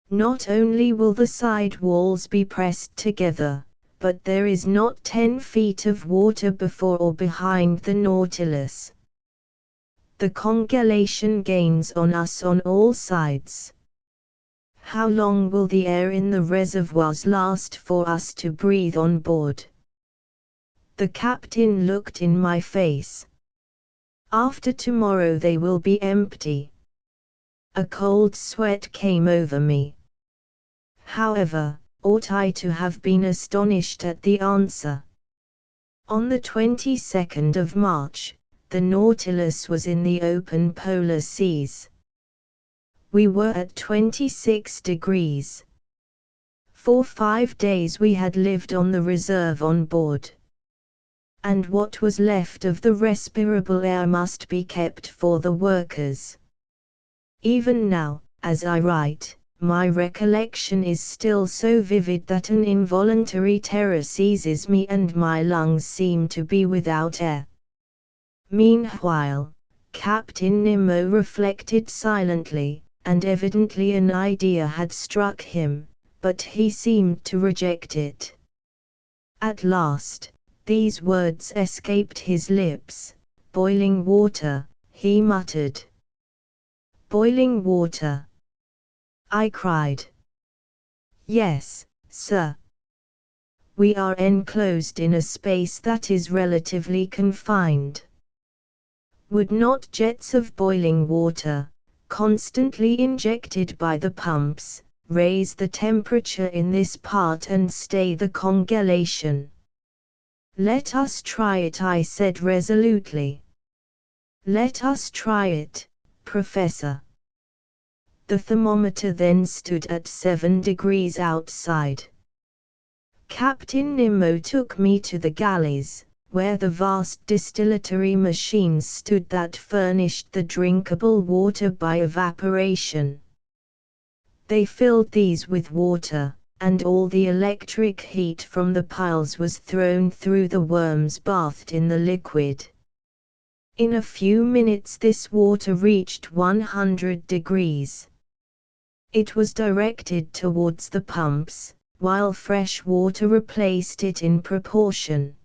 Not only will the side walls be pressed together, but there is not 10 feet of water before or behind the Nautilus. The congelation gains on us on all sides. How long will the air in the reservoirs last for us to breathe on board? The captain looked in my face. After tomorrow they will be empty. A cold sweat came over me. However, ought I to have been astonished at the answer? On the 22nd of March, the Nautilus was in the open polar seas. We were at 26 degrees. For 5 days we had lived on the reserve on board. And what was left of the respirable air must be kept for the workers. Even now, as I write, my recollection is still so vivid that an involuntary terror seizes me and my lungs seem to be without air. Meanwhile, Captain Nemo reflected silently, and evidently an idea had struck him, but he seemed to reject it. At last, these words escaped his lips. "Boiling water," he muttered. "Boiling water!" I cried. "Yes, sir. We are enclosed in a space that is relatively confined. Would not jets of boiling water, constantly injected by the pumps, raise the temperature in this part and stay the congelation?" "Let us try it," I said resolutely. "Let us try it, Professor." The thermometer then stood at 7 degrees outside. Captain Nemo took me to the galleys, where the vast distillatory machines stood that furnished the drinkable water by evaporation. They filled these with water, and all the electric heat from the piles was thrown through the worms bathed in the liquid. In a few minutes this water reached 100 degrees. It was directed towards the pumps, while fresh water replaced it in proportion.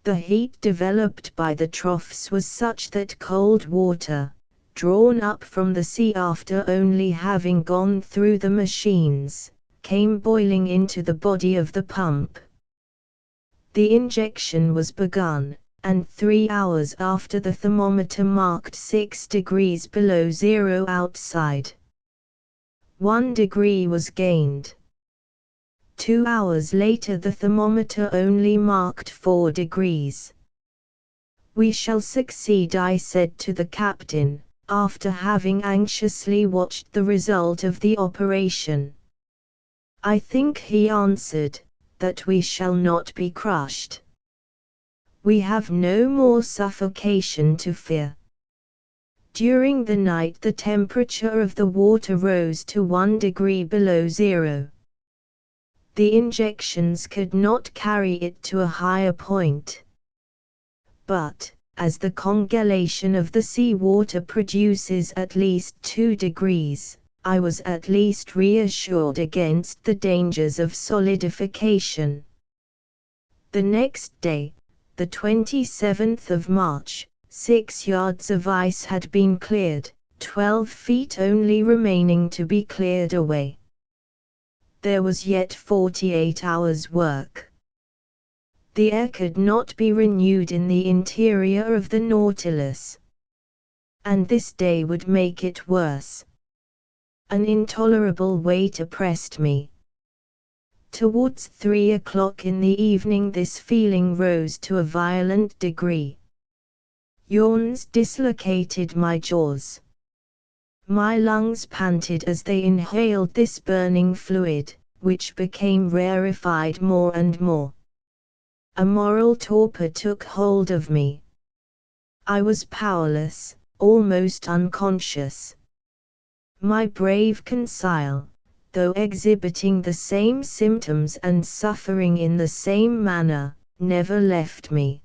The heat developed by the troughs was such that cold water, drawn up from the sea after only having gone through the machines, came boiling into the body of the pump. The injection was begun, and 3 hours after the thermometer marked 6 degrees below zero outside. 1 degree was gained. 2 hours later the thermometer only marked 4 degrees. "We shall succeed," I said to the captain, after having anxiously watched the result of the operation. "I think," he answered, "that we shall not be crushed. We have no more suffocation to fear." During the night the temperature of the water rose to 1 degree below zero. The injections could not carry it to a higher point. But, as the congelation of the sea water produces at least 2 degrees, I was at least reassured against the dangers of solidification. The next day, the 27th of March, 6 yards of ice had been cleared, 12 feet only remaining to be cleared away. There was yet 48 hours' work. The air could not be renewed in the interior of the Nautilus. And this day would make it worse. An intolerable weight oppressed me. Towards 3 o'clock in the evening this feeling rose to a violent degree. Yawns dislocated my jaws. My lungs panted as they inhaled this burning fluid, which became rarefied more and more. A moral torpor took hold of me. I was powerless, almost unconscious. My brave Conseil, though exhibiting the same symptoms and suffering in the same manner, never left me.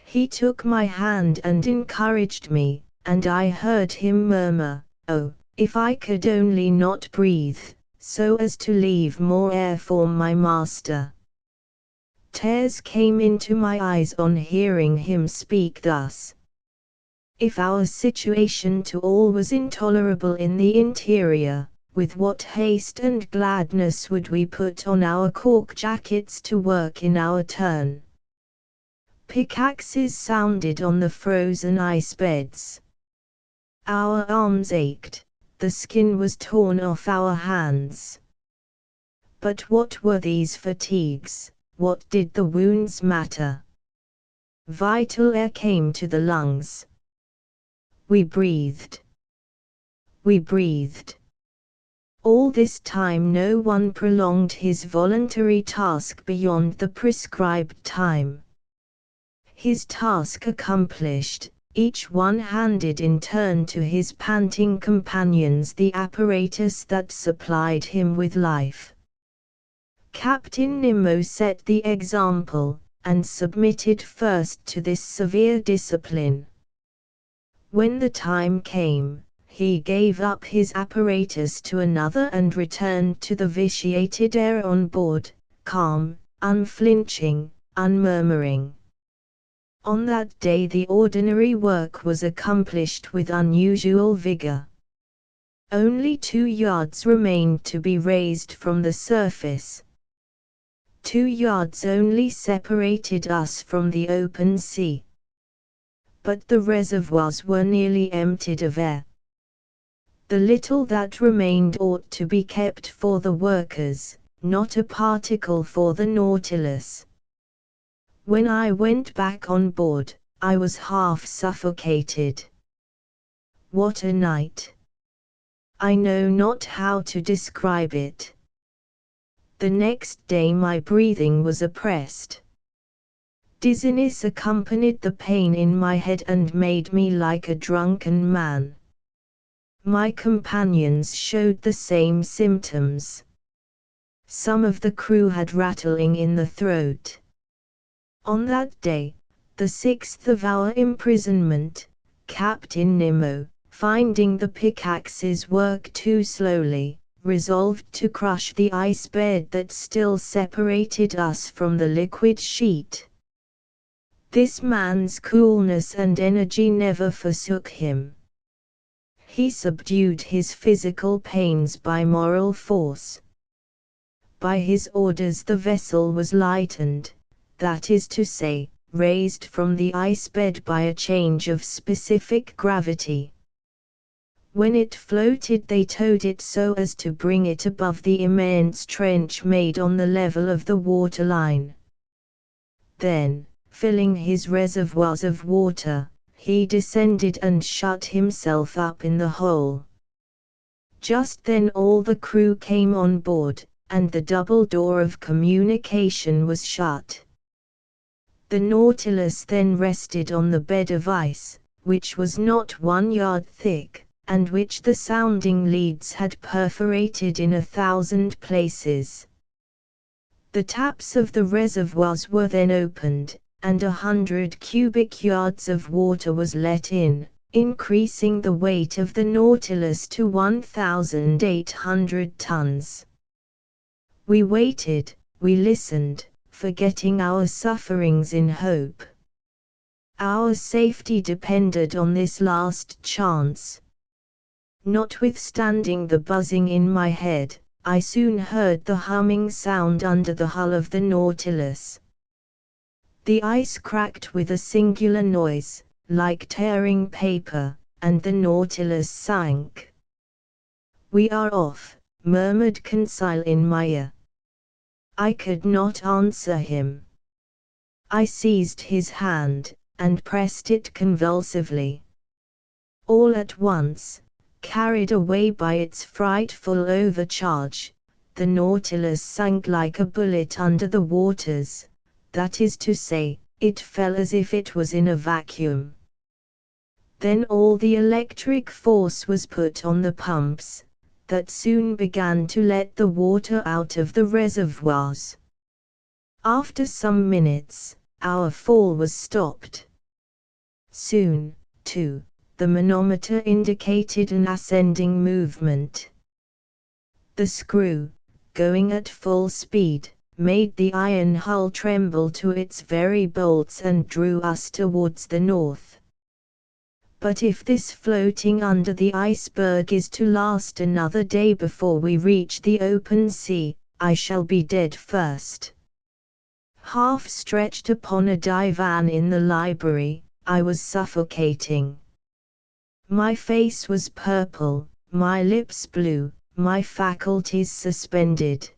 He took my hand and encouraged me, and I heard him murmur, "Oh, if I could only not breathe, so as to leave more air for my master." Tears came into my eyes on hearing him speak thus. If our situation to all was intolerable in the interior, with what haste and gladness would we put on our cork jackets to work in our turn. Pickaxes sounded on the frozen ice beds. Our arms ached, the skin was torn off our hands. But what were these fatigues? What did the wounds matter? Vital air came to the lungs. We breathed. We breathed. All this time no one prolonged his voluntary task beyond the prescribed time. His task accomplished, each one handed in turn to his panting companions the apparatus that supplied him with life. Captain Nemo set the example, and submitted first to this severe discipline. When the time came, he gave up his apparatus to another and returned to the vitiated air on board, calm, unflinching, unmurmuring. On that day the ordinary work was accomplished with unusual vigor. Only 2 yards remained to be raised from the surface. 2 yards only separated us from the open sea. But the reservoirs were nearly emptied of air. The little that remained ought to be kept for the workers, not a particle for the Nautilus. When I went back on board, I was half suffocated. What a night! I know not how to describe it. The next day my breathing was oppressed. Dizziness accompanied the pain in my head and made me like a drunken man. My companions showed the same symptoms. Some of the crew had rattling in the throat. On that day, the 6th of our imprisonment, Captain Nemo, finding the pickaxes work too slowly, resolved to crush the ice bed that still separated us from the liquid sheet. This man's coolness and energy never forsook him. He subdued his physical pains by moral force. By his orders the vessel was lightened, that is to say, raised from the ice bed by a change of specific gravity. When it floated they towed it so as to bring it above the immense trench made on the level of the waterline. Then, filling his reservoirs of water, he descended and shut himself up in the hole. Just then all the crew came on board, and the double door of communication was shut. The Nautilus then rested on the bed of ice, which was not 1 yard thick, and which the sounding leads had perforated in 1,000 places. The taps of the reservoirs were then opened, and 100 cubic yards of water was let in, increasing the weight of the Nautilus to 1,800 tons. We waited, we listened, forgetting our sufferings in hope. Our safety depended on this last chance. Notwithstanding the buzzing in my head, I soon heard the humming sound under the hull of the Nautilus. The ice cracked with a singular noise, like tearing paper, and the Nautilus sank. "We are off," murmured Conseil in my ear. I could not answer him. I seized his hand, and pressed it convulsively. All at once, carried away by its frightful overcharge, the Nautilus sank like a bullet under the waters, that is to say, it fell as if it was in a vacuum. Then all the electric force was put on the pumps, that soon began to let the water out of the reservoirs. After some minutes, our fall was stopped. Soon, too, the manometer indicated an ascending movement. The screw, going at full speed, made the iron hull tremble to its very bolts and drew us towards the north. But if this floating under the iceberg is to last another day before we reach the open sea, I shall be dead first. Half stretched upon a divan in the library, I was suffocating. My face was purple, my lips blue, my faculties suspended.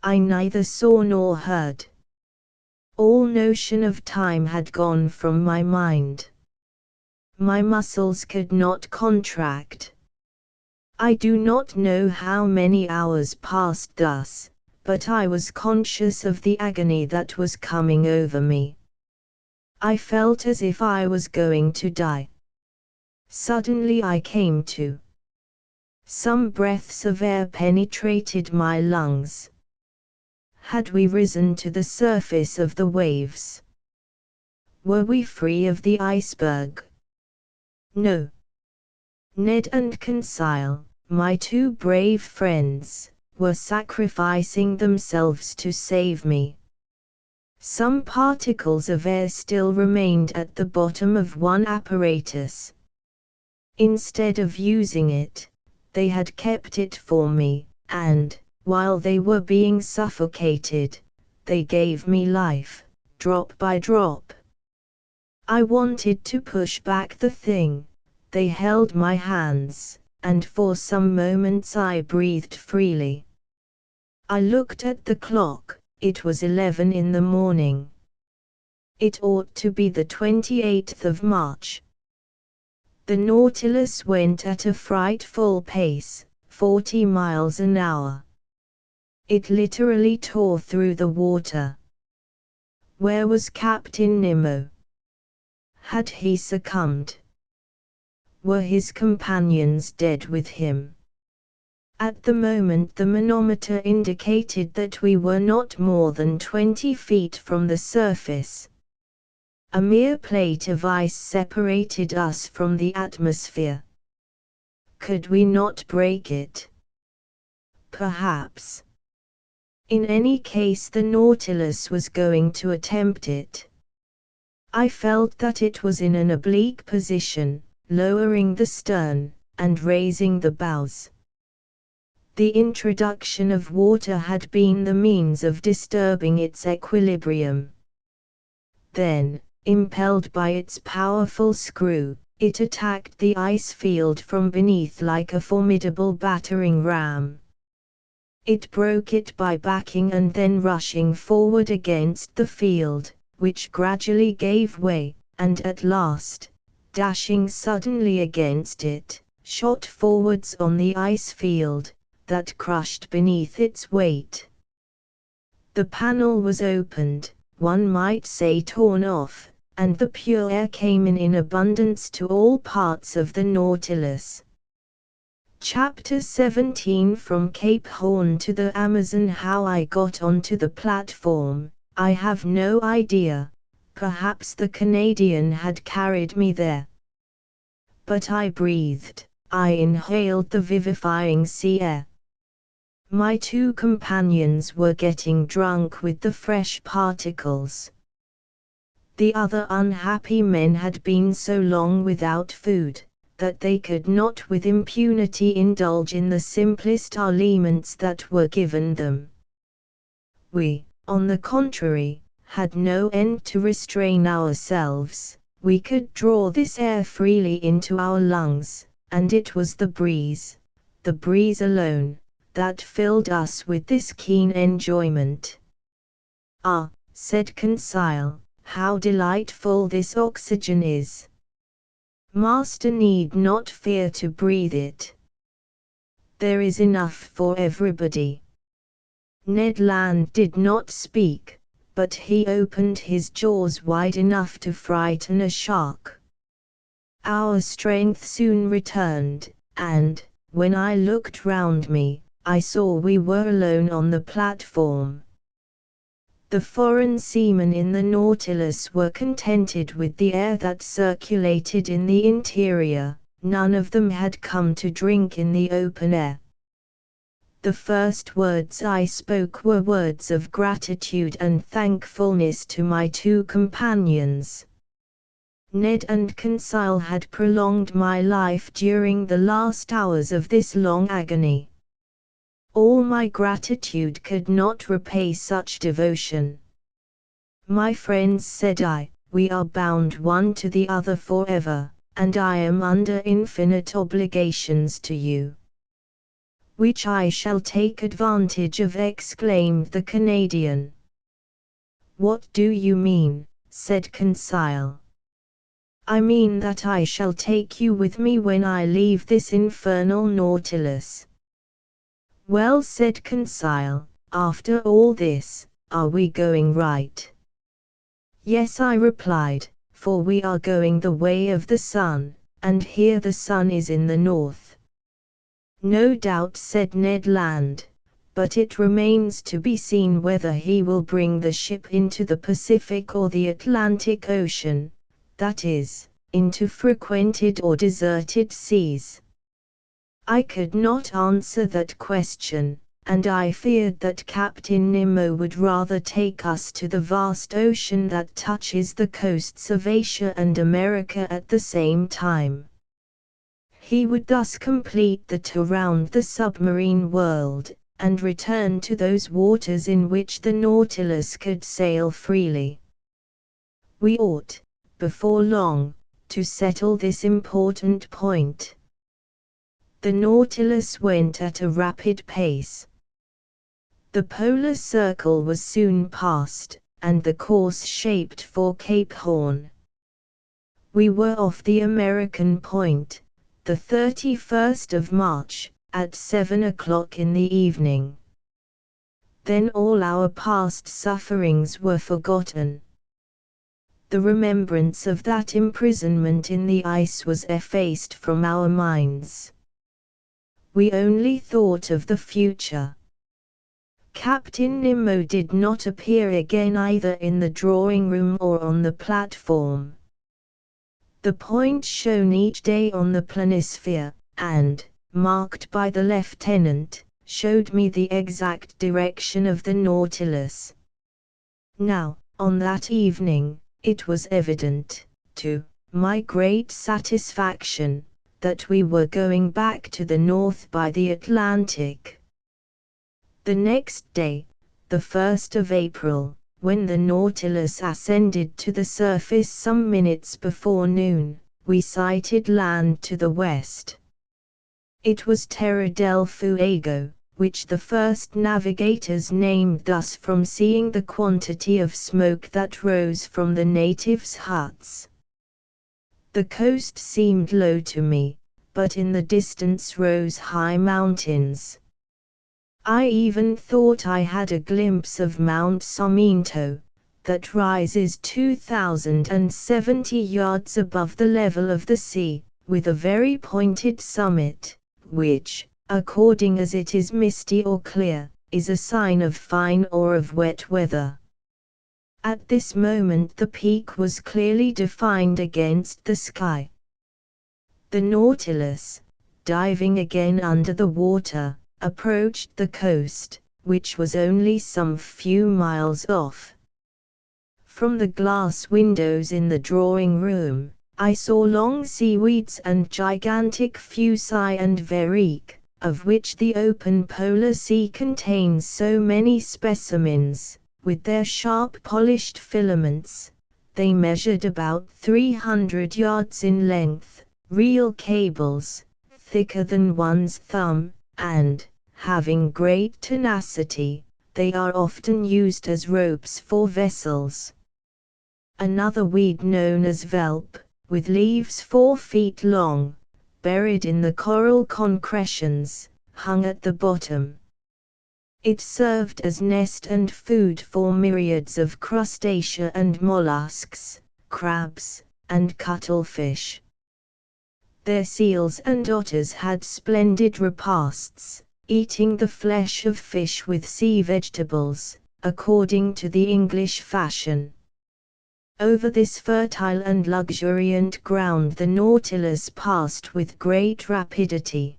I neither saw nor heard. All notion of time had gone from my mind. My muscles could not contract. I do not know how many hours passed thus, but I was conscious of the agony that was coming over me. I felt as if I was going to die. Suddenly I came to. Some breaths of air penetrated my lungs. Had we risen to the surface of the waves? Were we free of the iceberg? No. Ned and Conseil, my two brave friends, were sacrificing themselves to save me. Some particles of air still remained at the bottom of one apparatus. Instead of using it, they had kept it for me, and, while they were being suffocated, they gave me life, drop by drop. I wanted to push back the thing. They held my hands, and for some moments I breathed freely. I looked at the clock, it was 11 in the morning. It ought to be the 28th of March. The Nautilus went at a frightful pace, 40 miles an hour. It literally tore through the water. Where was Captain Nemo? Had he succumbed? Were his companions dead with him? At the moment the manometer indicated that we were not more than 20 feet from the surface. A mere plate of ice separated us from the atmosphere. Could we not break it? Perhaps. In any case the Nautilus was going to attempt it. I felt that it was in an oblique position, lowering the stern, and raising the bows. The introduction of water had been the means of disturbing its equilibrium. Then, impelled by its powerful screw, it attacked the ice field from beneath like a formidable battering ram. It broke it by backing and then rushing forward against the field, which gradually gave way, and at last, dashing suddenly against it, shot forwards on the ice field, that crushed beneath its weight. The panel was opened, one might say torn off, and the pure air came in abundance to all parts of the Nautilus. Chapter 17 From Cape Horn to the Amazon. How I got onto the platform, I have no idea. Perhaps the Canadian had carried me there. But I breathed, I inhaled the vivifying sea air. My two companions were getting drunk with the fresh particles. The other unhappy men had been so long without food, that they could not with impunity indulge in the simplest aliments that were given them. We, on the contrary, had no end to restrain ourselves. We could draw this air freely into our lungs, and it was the breeze alone, that filled us with this keen enjoyment. "Ah," said Conseil, "how delightful this oxygen is! Master need not fear to breathe it. There is enough for everybody." Ned Land did not speak, but he opened his jaws wide enough to frighten a shark. Our strength soon returned, and, when I looked round me, I saw we were alone on the platform. The foreign seamen in the Nautilus were contented with the air that circulated in the interior. None of them had come to drink in the open air. The first words I spoke were words of gratitude and thankfulness to my two companions. Ned and Conseil had prolonged my life during the last hours of this long agony. All my gratitude could not repay such devotion. "My friends," said I, "we are bound one to the other forever, and I am under infinite obligations to you." "Which I shall take advantage of," exclaimed the Canadian. "What do you mean?" said Conseil. "I mean that I shall take you with me when I leave this infernal Nautilus." "Well," said Conseil, "after all this, are we going right?" "Yes," I replied, "for we are going the way of the sun, and here the sun is in the north." "No doubt," said Ned Land, "but it remains to be seen whether he will bring the ship into the Pacific or the Atlantic Ocean, that is, into frequented or deserted seas." I could not answer that question, and I feared that Captain Nemo would rather take us to the vast ocean that touches the coasts of Asia and America at the same time. He would thus complete the tour round the submarine world, and return to those waters in which the Nautilus could sail freely. We ought, before long, to settle this important point. The Nautilus went at a rapid pace. The polar circle was soon passed, and the course shaped for Cape Horn. We were off the American point, the 31st of March, at 7 o'clock in the evening. Then all our past sufferings were forgotten. The remembrance of that imprisonment in the ice was effaced from our minds. We only thought of the future. Captain Nemo did not appear again either in the drawing room or on the platform. The points shown each day on the planisphere, and, marked by the lieutenant, showed me the exact direction of the Nautilus. Now, on that evening, it was evident, to my great satisfaction, that we were going back to the north by the Atlantic. The next day, the 1st of April, when the Nautilus ascended to the surface some minutes before noon, we sighted land to the west. It was Terra del Fuego, which the first navigators named thus from seeing the quantity of smoke that rose from the natives' huts. The coast seemed low to me, but in the distance rose high mountains. I even thought I had a glimpse of Mount Sarmiento, that rises 2,070 yards above the level of the sea, with a very pointed summit, which, according as it is misty or clear, is a sign of fine or of wet weather. At this moment the peak was clearly defined against the sky. The Nautilus, diving again under the water, approached the coast, which was only some few miles off. From the glass windows in the drawing room, I saw long seaweeds and gigantic fuci and verreek, of which the open polar sea contains so many specimens. With their sharp polished filaments, they measured about 300 yards in length, real cables, thicker than one's thumb, and, having great tenacity, they are often used as ropes for vessels. Another weed known as velp, with leaves 4 feet long, buried in the coral concretions, hung at the bottom. It served as nest and food for myriads of crustacea and mollusks, crabs, and cuttlefish. Their seals and otters had splendid repasts, eating the flesh of fish with sea vegetables, according to the English fashion. Over this fertile and luxuriant ground the Nautilus passed with great rapidity.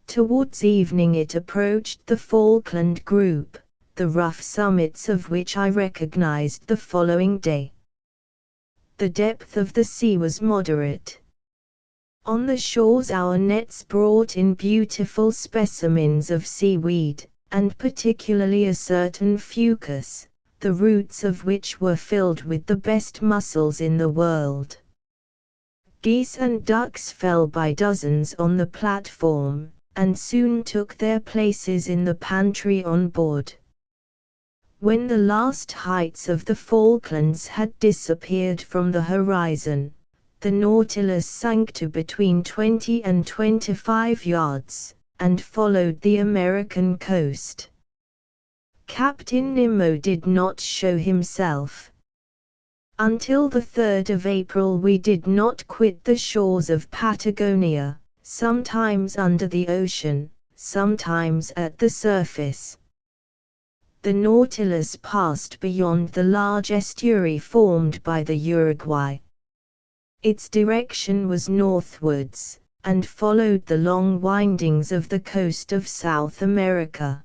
Towards evening it approached the Falkland group, the rough summits of which I recognized the following day. The depth of the sea was moderate. On the shores our nets brought in beautiful specimens of seaweed, and particularly a certain fucus, the roots of which were filled with the best mussels in the world. Geese and ducks fell by dozens on the platform, and soon took their places in the pantry on board. When the last heights of the Falklands had disappeared from the horizon, the Nautilus sank to between 20 and 25 yards, and followed the American coast. Captain Nemo did not show himself. Until the 3rd of April we did not quit the shores of Patagonia, sometimes under the ocean, sometimes at the surface. The Nautilus passed beyond the large estuary formed by the Uruguay. Its direction was northwards, and followed the long windings of the coast of South America.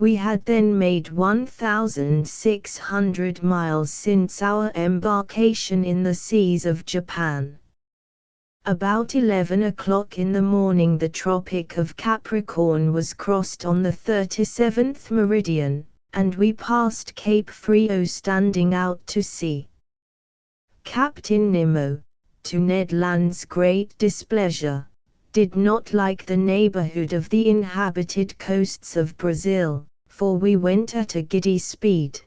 We had then made 1,600 miles since our embarkation in the seas of Japan. About 11 o'clock in the morning the Tropic of Capricorn was crossed on the 37th meridian, and we passed Cape Frio standing out to sea. Captain Nemo, to Ned Land's great displeasure, did not like the neighborhood of the inhabited coasts of Brazil, for we went at a giddy speed.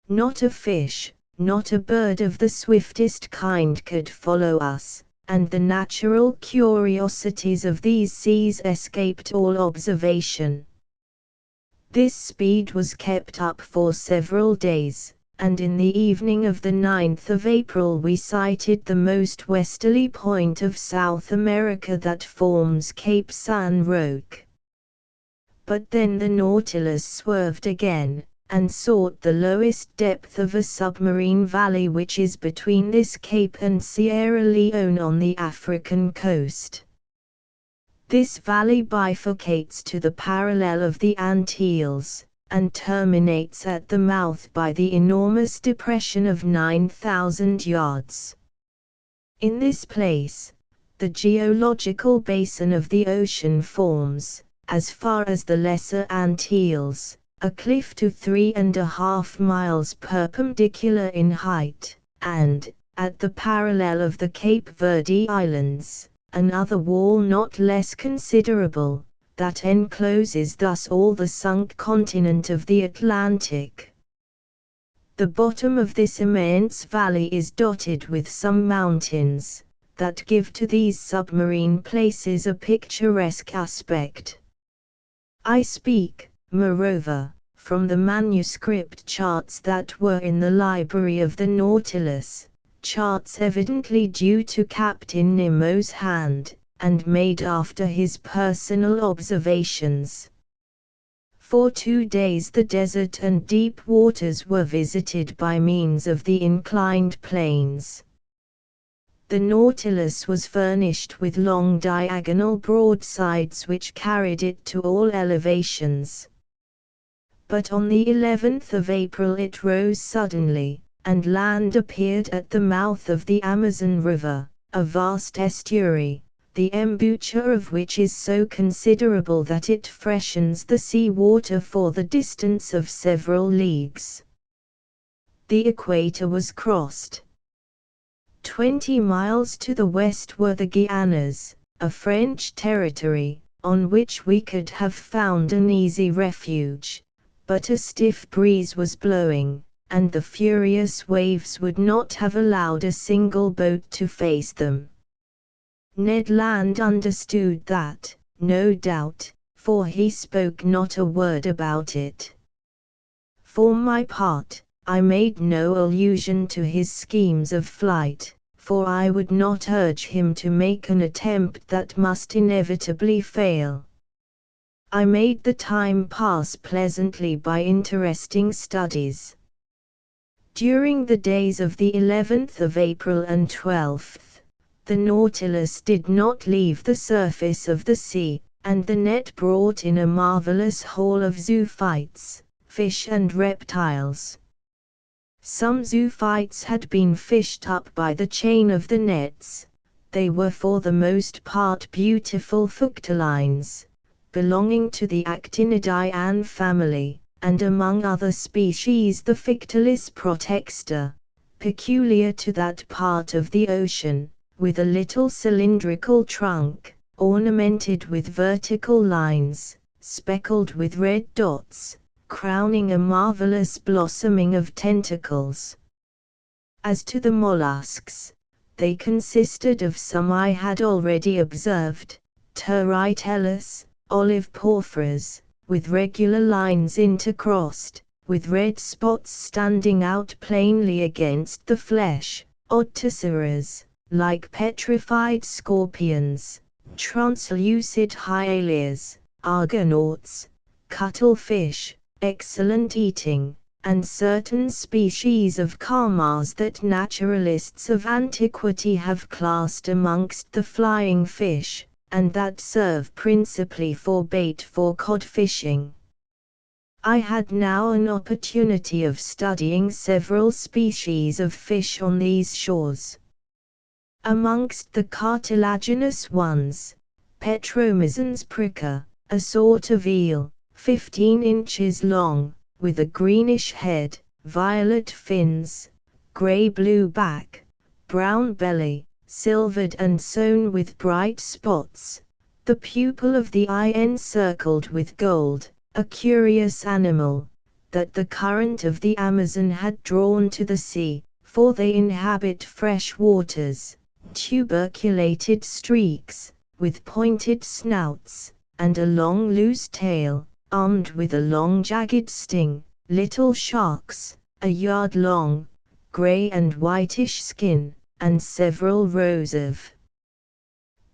Not a fish, not a bird of the swiftest kind could follow us, and the natural curiosities of these seas escaped all observation. This speed was kept up for several days, and in the evening of the 9th of April we sighted the most westerly point of South America that forms Cape San Roque. But then the Nautilus swerved again, and sought the lowest depth of a submarine valley which is between this cape and Sierra Leone on the African coast. This valley bifurcates to the parallel of the Antilles, and terminates at the mouth by the enormous depression of 9,000 yards. In this place, the geological basin of the ocean forms, as far as the Lesser Antilles, a cliff to 3.5 miles perpendicular in height, and, at the parallel of the Cape Verde Islands, another wall not less considerable, that encloses thus all the sunk continent of the Atlantic. The bottom of this immense valley is dotted with some mountains, that give to these submarine places a picturesque aspect. I speak, moreover, from the manuscript charts that were in the library of the Nautilus, charts evidently due to Captain Nemo's hand, and made after his personal observations. For 2 days the desert and deep waters were visited by means of the inclined planes. The Nautilus was furnished with long diagonal broadsides which carried it to all elevations. But on the 11th of April it rose suddenly, and land appeared at the mouth of the Amazon River, a vast estuary, the embouchure of which is so considerable that it freshens the sea water for the distance of several leagues. The equator was crossed. 20 miles to the west were the Guianas, a French territory, on which we could have found an easy refuge, but a stiff breeze was blowing, and the furious waves would not have allowed a single boat to face them. Ned Land understood that, no doubt, for he spoke not a word about it. For my part, I made no allusion to his schemes of flight, for I would not urge him to make an attempt that must inevitably fail. I made the time pass pleasantly by interesting studies. During the days of the 11th of April and 12th, the Nautilus did not leave the surface of the sea, and the net brought in a marvelous haul of zoophytes, fish and reptiles. Some zoophytes had been fished up by the chain of the nets. They were for the most part beautiful fructilines, belonging to the Actinidae family, and among other species the Fictilis protexta, peculiar to that part of the ocean, with a little cylindrical trunk, ornamented with vertical lines, speckled with red dots, crowning a marvelous blossoming of tentacles. As to the mollusks, they consisted of some I had already observed, Turritellus, olive porphyras, with regular lines intercrossed, with red spots standing out plainly against the flesh, Odticeras, like petrified scorpions, translucid hyalias, argonauts, cuttlefish, excellent eating, and certain species of calmars that naturalists of antiquity have classed amongst the flying fish, and that serve principally for bait for cod fishing. I had now an opportunity of studying several species of fish on these shores. Amongst the cartilaginous ones, Petromizans pricker, a sort of eel, 15 inches long, with a greenish head, violet fins, grey-blue back, brown belly, silvered and sown with bright spots, the pupil of the eye encircled with gold, a curious animal, that the current of the Amazon had drawn to the sea, for they inhabit fresh waters, tuberculated streaks, with pointed snouts, and a long loose tail, armed with a long jagged sting, little sharks, a yard long, grey and whitish skin, and several rows of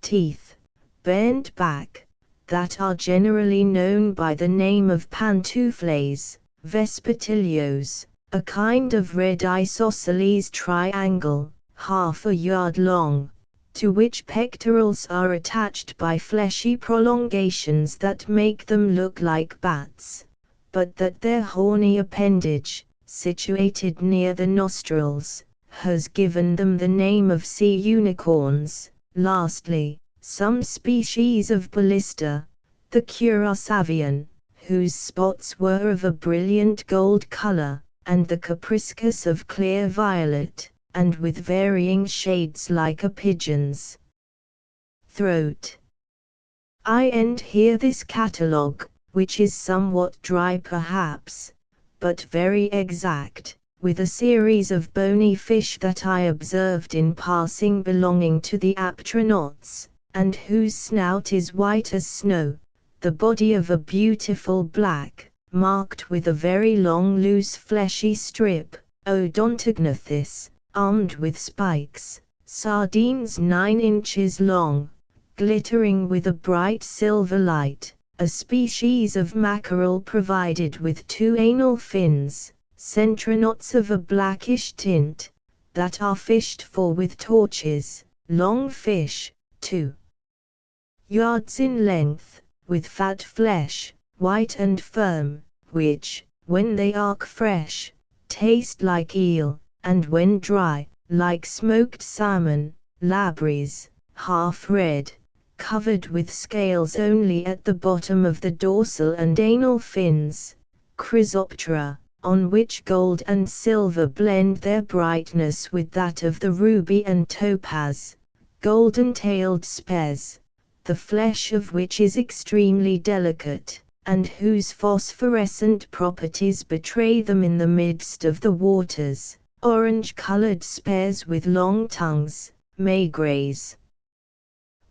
teeth, bent back, that are generally known by the name of pantoufles, vespertilios, a kind of red isosceles triangle, half a yard long, to which pectorals are attached by fleshy prolongations that make them look like bats, but that their horny appendage, situated near the nostrils, has given them the name of sea unicorns. Lastly, some species of ballista, the curasavian, whose spots were of a brilliant gold color, and the capriscus of clear violet, and with varying shades like a pigeon's throat. I end here this catalogue, which is somewhat dry perhaps, but very exact, with a series of bony fish that I observed in passing belonging to the aptronauts, and whose snout is white as snow, the body of a beautiful black, marked with a very long loose fleshy strip, odontognathus, armed with spikes, sardines 9 inches long, glittering with a bright silver light, a species of mackerel provided with 2 anal fins, centronauts of a blackish tint, that are fished for with torches, long fish, 2 yards in length, with fat flesh, white and firm, which, when they are fresh, taste like eel, and when dry, like smoked salmon, labries, half red, covered with scales only at the bottom of the dorsal and anal fins, chrysoptera, on which gold and silver blend their brightness with that of the ruby and topaz, golden-tailed spes, the flesh of which is extremely delicate, and whose phosphorescent properties betray them in the midst of the waters, orange-colored spes with long tongues, maigres,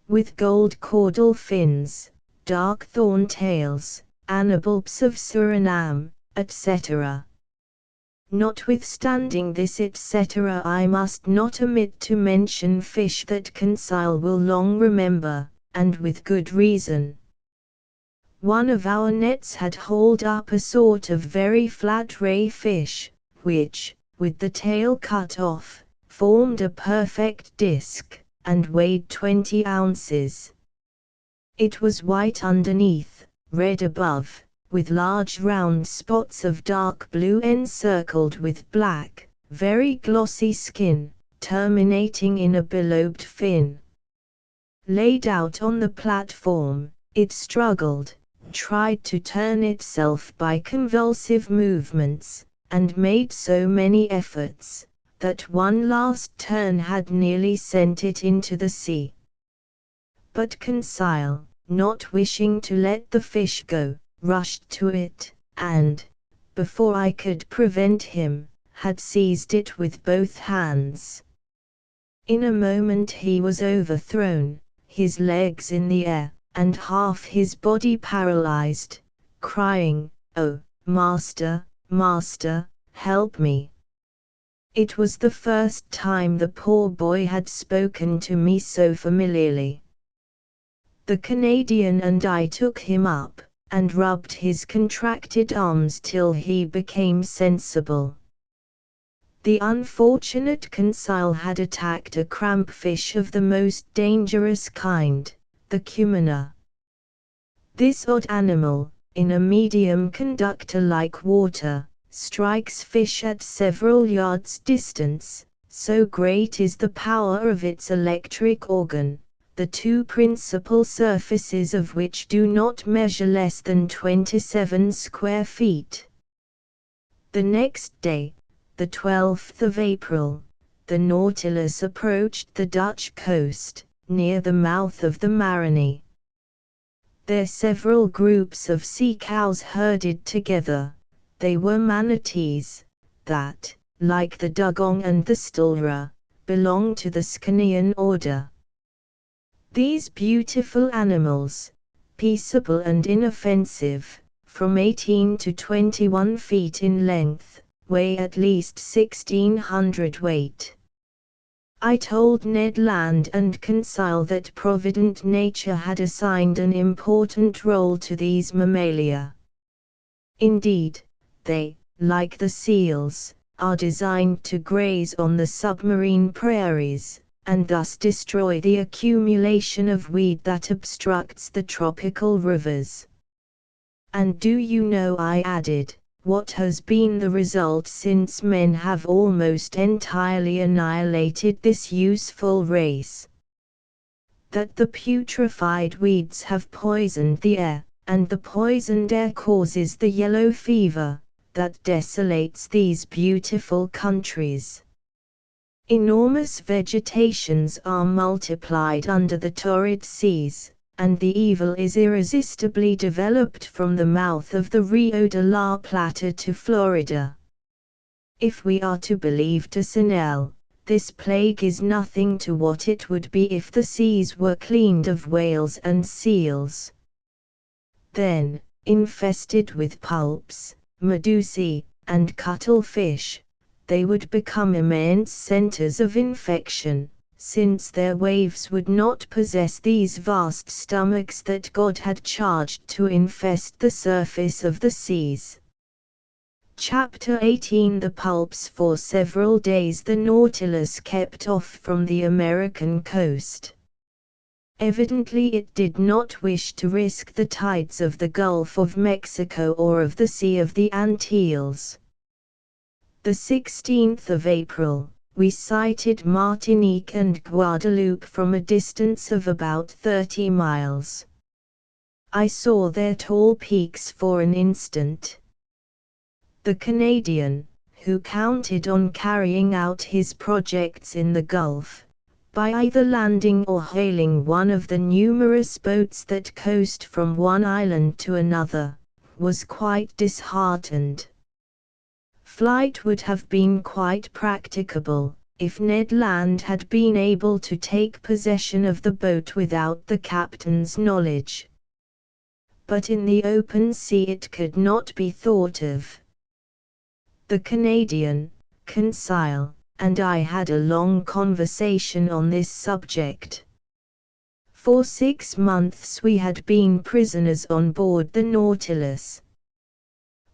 with gold caudal fins, dark thorn tails, anabilbs of Suriname, etc. Notwithstanding this etc., I must not omit to mention fish that Conseil will long remember, and with good reason. One of our nets had hauled up a sort of very flat ray fish, which, with the tail cut off, formed a perfect disc, and weighed 20 ounces. It was white underneath, red above, with large round spots of dark blue encircled with black, very glossy skin, terminating in a bilobed fin. Laid out on the platform, it struggled, tried to turn itself by convulsive movements, and made so many efforts, that one last turn had nearly sent it into the sea. But Conseil, not wishing to let the fish go, rushed to it, and, before I could prevent him, had seized it with both hands. In a moment he was overthrown, his legs in the air, and half his body paralyzed, crying, "Oh, master, master, help me!" It was the first time the poor boy had spoken to me so familiarly. The Canadian and I took him up, and rubbed his contracted arms till he became sensible. The unfortunate Conseil had attacked a crampfish of the most dangerous kind, the cumana. This odd animal, in a medium conductor like water, strikes fish at several yards distance, so great is the power of its electric organ, the 2 principal surfaces of which do not measure less than 27 square feet. The next day, the 12th of April, the Nautilus approached the Dutch coast, near the mouth of the Maroni. There several groups of sea cows herded together. They were manatees, that, like the dugong and the stolra, belong to the Scanian order. These beautiful animals, peaceable and inoffensive, from 18 to 21 feet in length, weigh at least 1,600 weight. I told Ned Land and Conseil that provident nature had assigned an important role to these mammalia. Indeed, they, like the seals, are designed to graze on the submarine prairies, and thus destroy the accumulation of weed that obstructs the tropical rivers. And do you know, I added, what has been the result since men have almost entirely annihilated this useful race? That the putrefied weeds have poisoned the air, and the poisoned air causes the yellow fever that desolates these beautiful countries. Enormous vegetations are multiplied under the torrid seas, and the evil is irresistibly developed from the mouth of the Rio de la Plata to Florida. If we are to believe Toussaint, this plague is nothing to what it would be if the seas were cleaned of whales and seals. Then, infested with pulps, medusae, and cuttlefish, they would become immense centers of infection, since their waves would not possess these vast stomachs that God had charged to infest the surface of the seas. Chapter 18. The pulps. For several days the Nautilus kept off from the American coast. Evidently it did not wish to risk the tides of the Gulf of Mexico or of the Sea of the Antilles. The 16th of April, we sighted Martinique and Guadeloupe from a distance of about 30 miles. I saw their tall peaks for an instant. The Canadian, who counted on carrying out his projects in the Gulf, by either landing or hailing one of the numerous boats that coast from one island to another, was quite disheartened. Flight would have been quite practicable, if Ned Land had been able to take possession of the boat without the captain's knowledge. But in the open sea it could not be thought of. The Canadian, Conseil, and I had a long conversation on this subject. For 6 months we had been prisoners on board the Nautilus.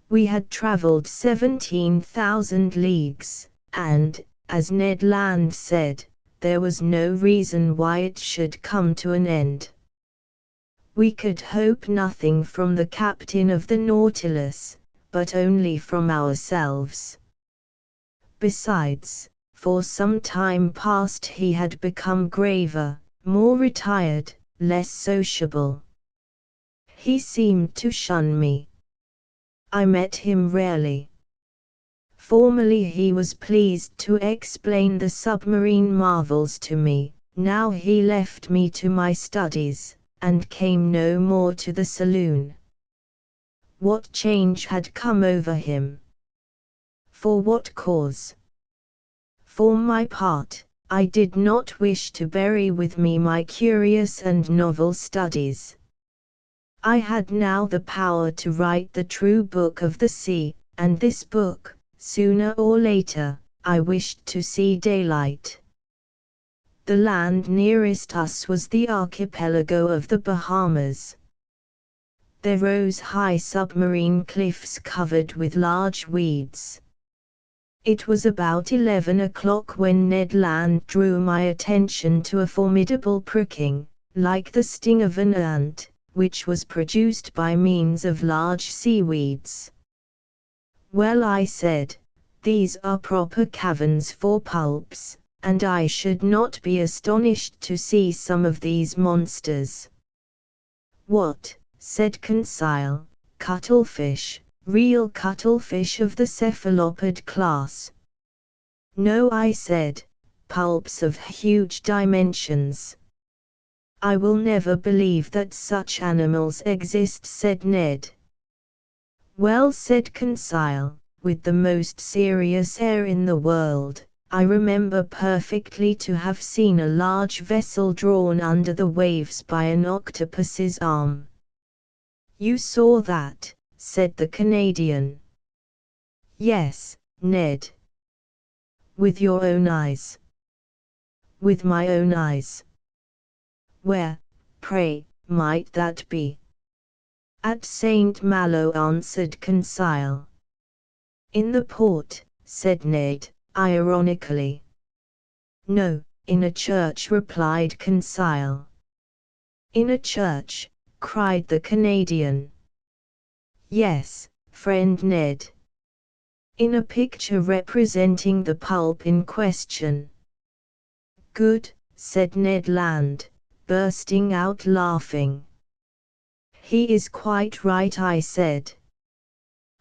We had traveled 17,000 leagues, and, as Ned Land said, there was no reason why it should come to an end. We could hope nothing from the captain of the Nautilus, but only from ourselves. Besides, for some time past he had become graver, more retired, less sociable. He seemed to shun me. I met him rarely. Formerly he was pleased to explain the submarine marvels to me, now he left me to my studies, and came no more to the saloon. What change had come over him? For what cause? For my part, I did not wish to bury with me my curious and novel studies. I had now the power to write the true book of the sea, and this book, sooner or later, I wished to see daylight. The land nearest us was the archipelago of the Bahamas. There rose high submarine cliffs covered with large weeds. It was about 11 o'clock when Ned Land drew my attention to a formidable pricking, like the sting of an ant, which was produced by means of large seaweeds. Well, I said, these are proper caverns for pulps, and I should not be astonished to see some of these monsters. What? Said Conseil, cuttlefish, real cuttlefish of the cephalopod class. No, I said, pulps of huge dimensions. I will never believe that such animals exist, said Ned. Well, said Conseil, with the most serious air in the world, I remember perfectly to have seen a large vessel drawn under the waves by an octopus's arm. You saw that, said the Canadian. Yes, Ned. With your own eyes. With my own eyes. Where, pray, might that be? At St. Malo, answered Conseil. In the port, said Ned, ironically. No, in a church, replied Conseil. In a church, cried the Canadian. Yes, friend Ned. In a picture representing the pulp in question. Good, said Ned Land, bursting out laughing. He is quite right, I said.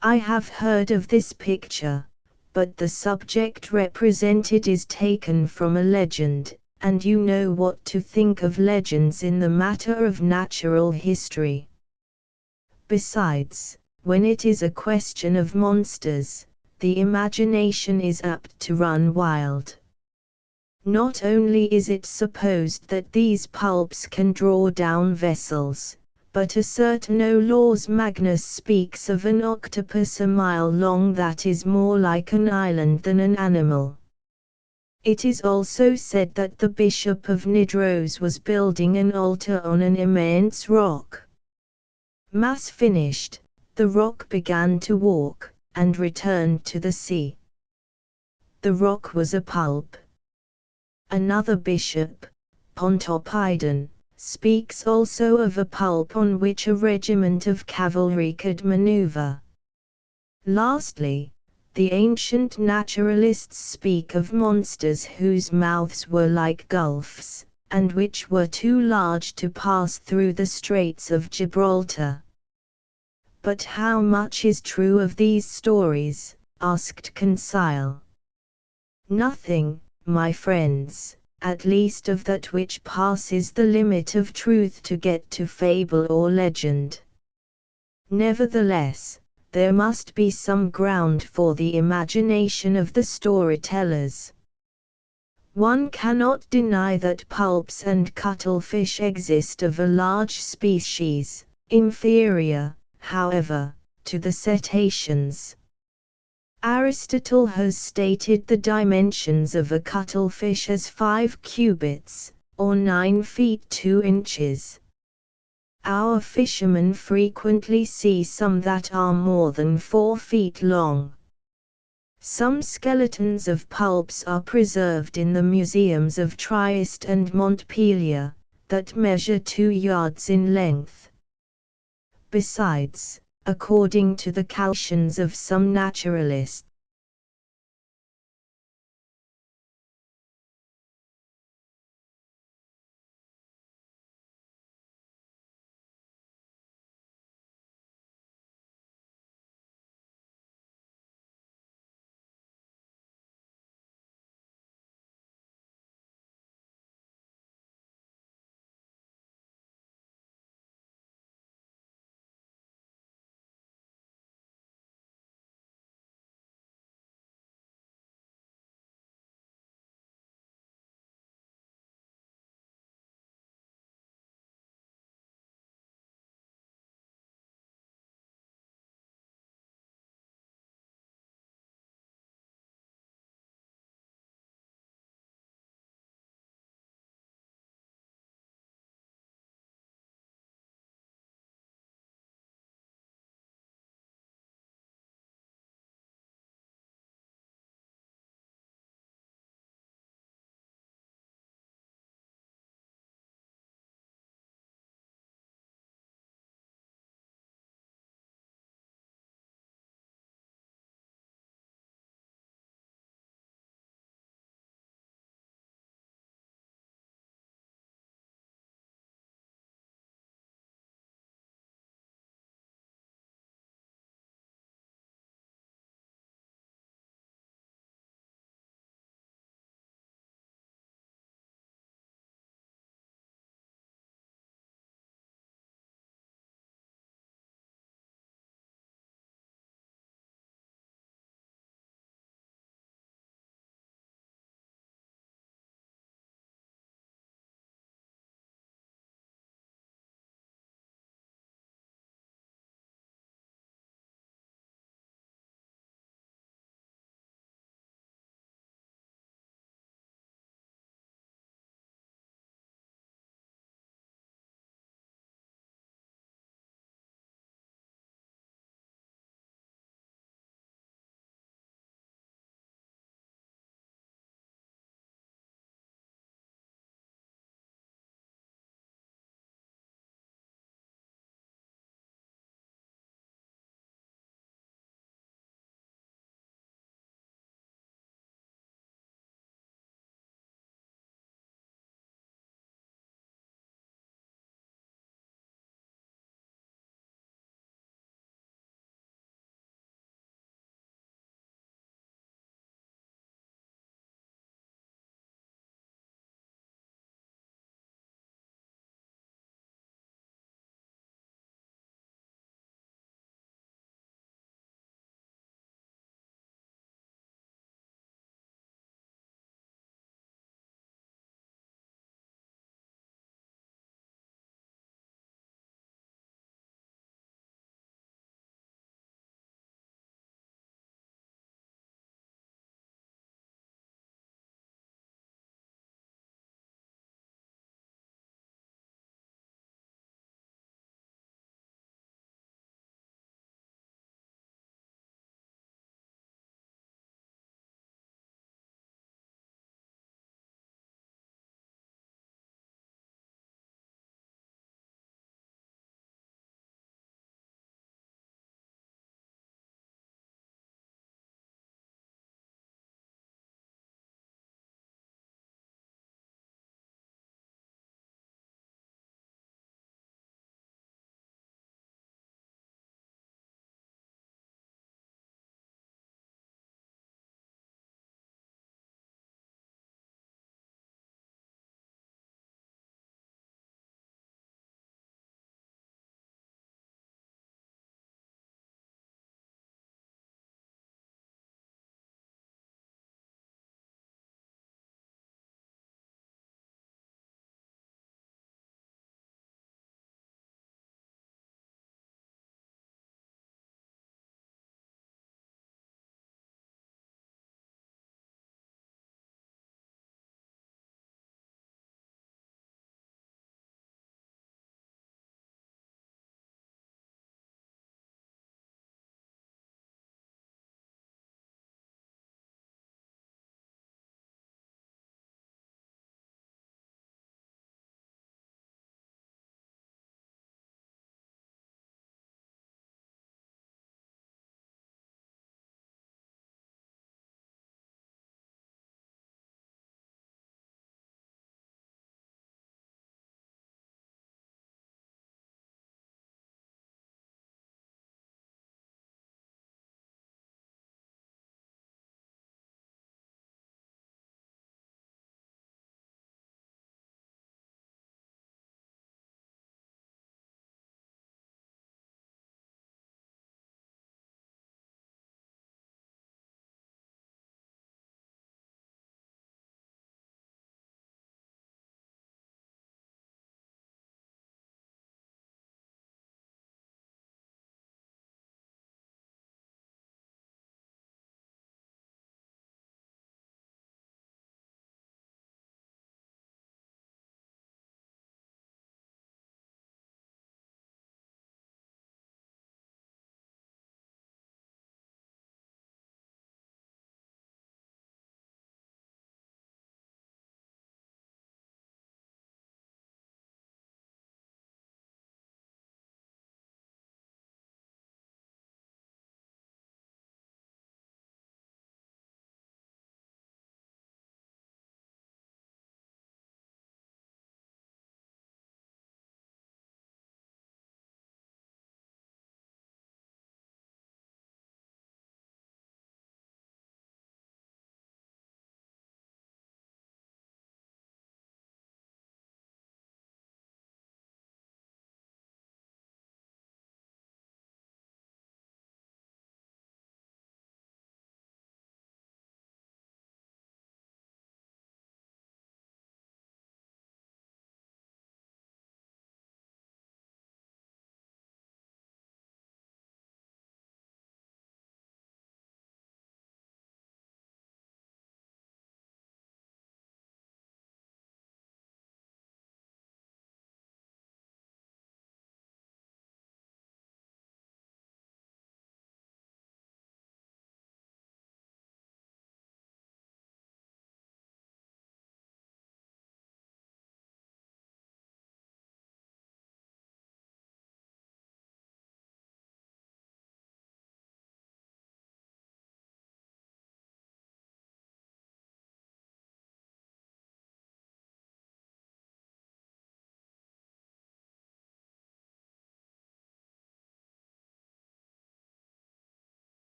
I have heard of this picture, but the subject represented is taken from a legend, and you know what to think of legends in the matter of natural history. Besides, when it is a question of monsters, the imagination is apt to run wild. Not only is it supposed that these pulps can draw down vessels, but a certain Olaus Magnus speaks of an octopus a mile long that is more like an island than an animal. It is also said that the Bishop of Nidros was building an altar on an immense rock. Mass finished, the rock began to walk, and returned to the sea. The rock was a pulp. Another bishop, Pontoppidan, speaks also of a pulp on which a regiment of cavalry could maneuver. Lastly, the ancient naturalists speak of monsters whose mouths were like gulfs, and which were too large to pass through the Straits of Gibraltar. But how much is true of these stories? Asked Conseil. Nothing, my friends, at least of that which passes the limit of truth to get to fable or legend. Nevertheless, there must be some ground for the imagination of the storytellers. One cannot deny that pulps and cuttlefish exist of a large species, inferior, however, to the cetaceans. Aristotle has stated the dimensions of a cuttlefish as 5 cubits, or 9 feet 2 inches. Our fishermen frequently see some that are more than 4 feet long. Some skeletons of pulps are preserved in the museums of Trieste and Montpellier, that measure 2 yards in length. Besides, according to the calculations of some naturalists,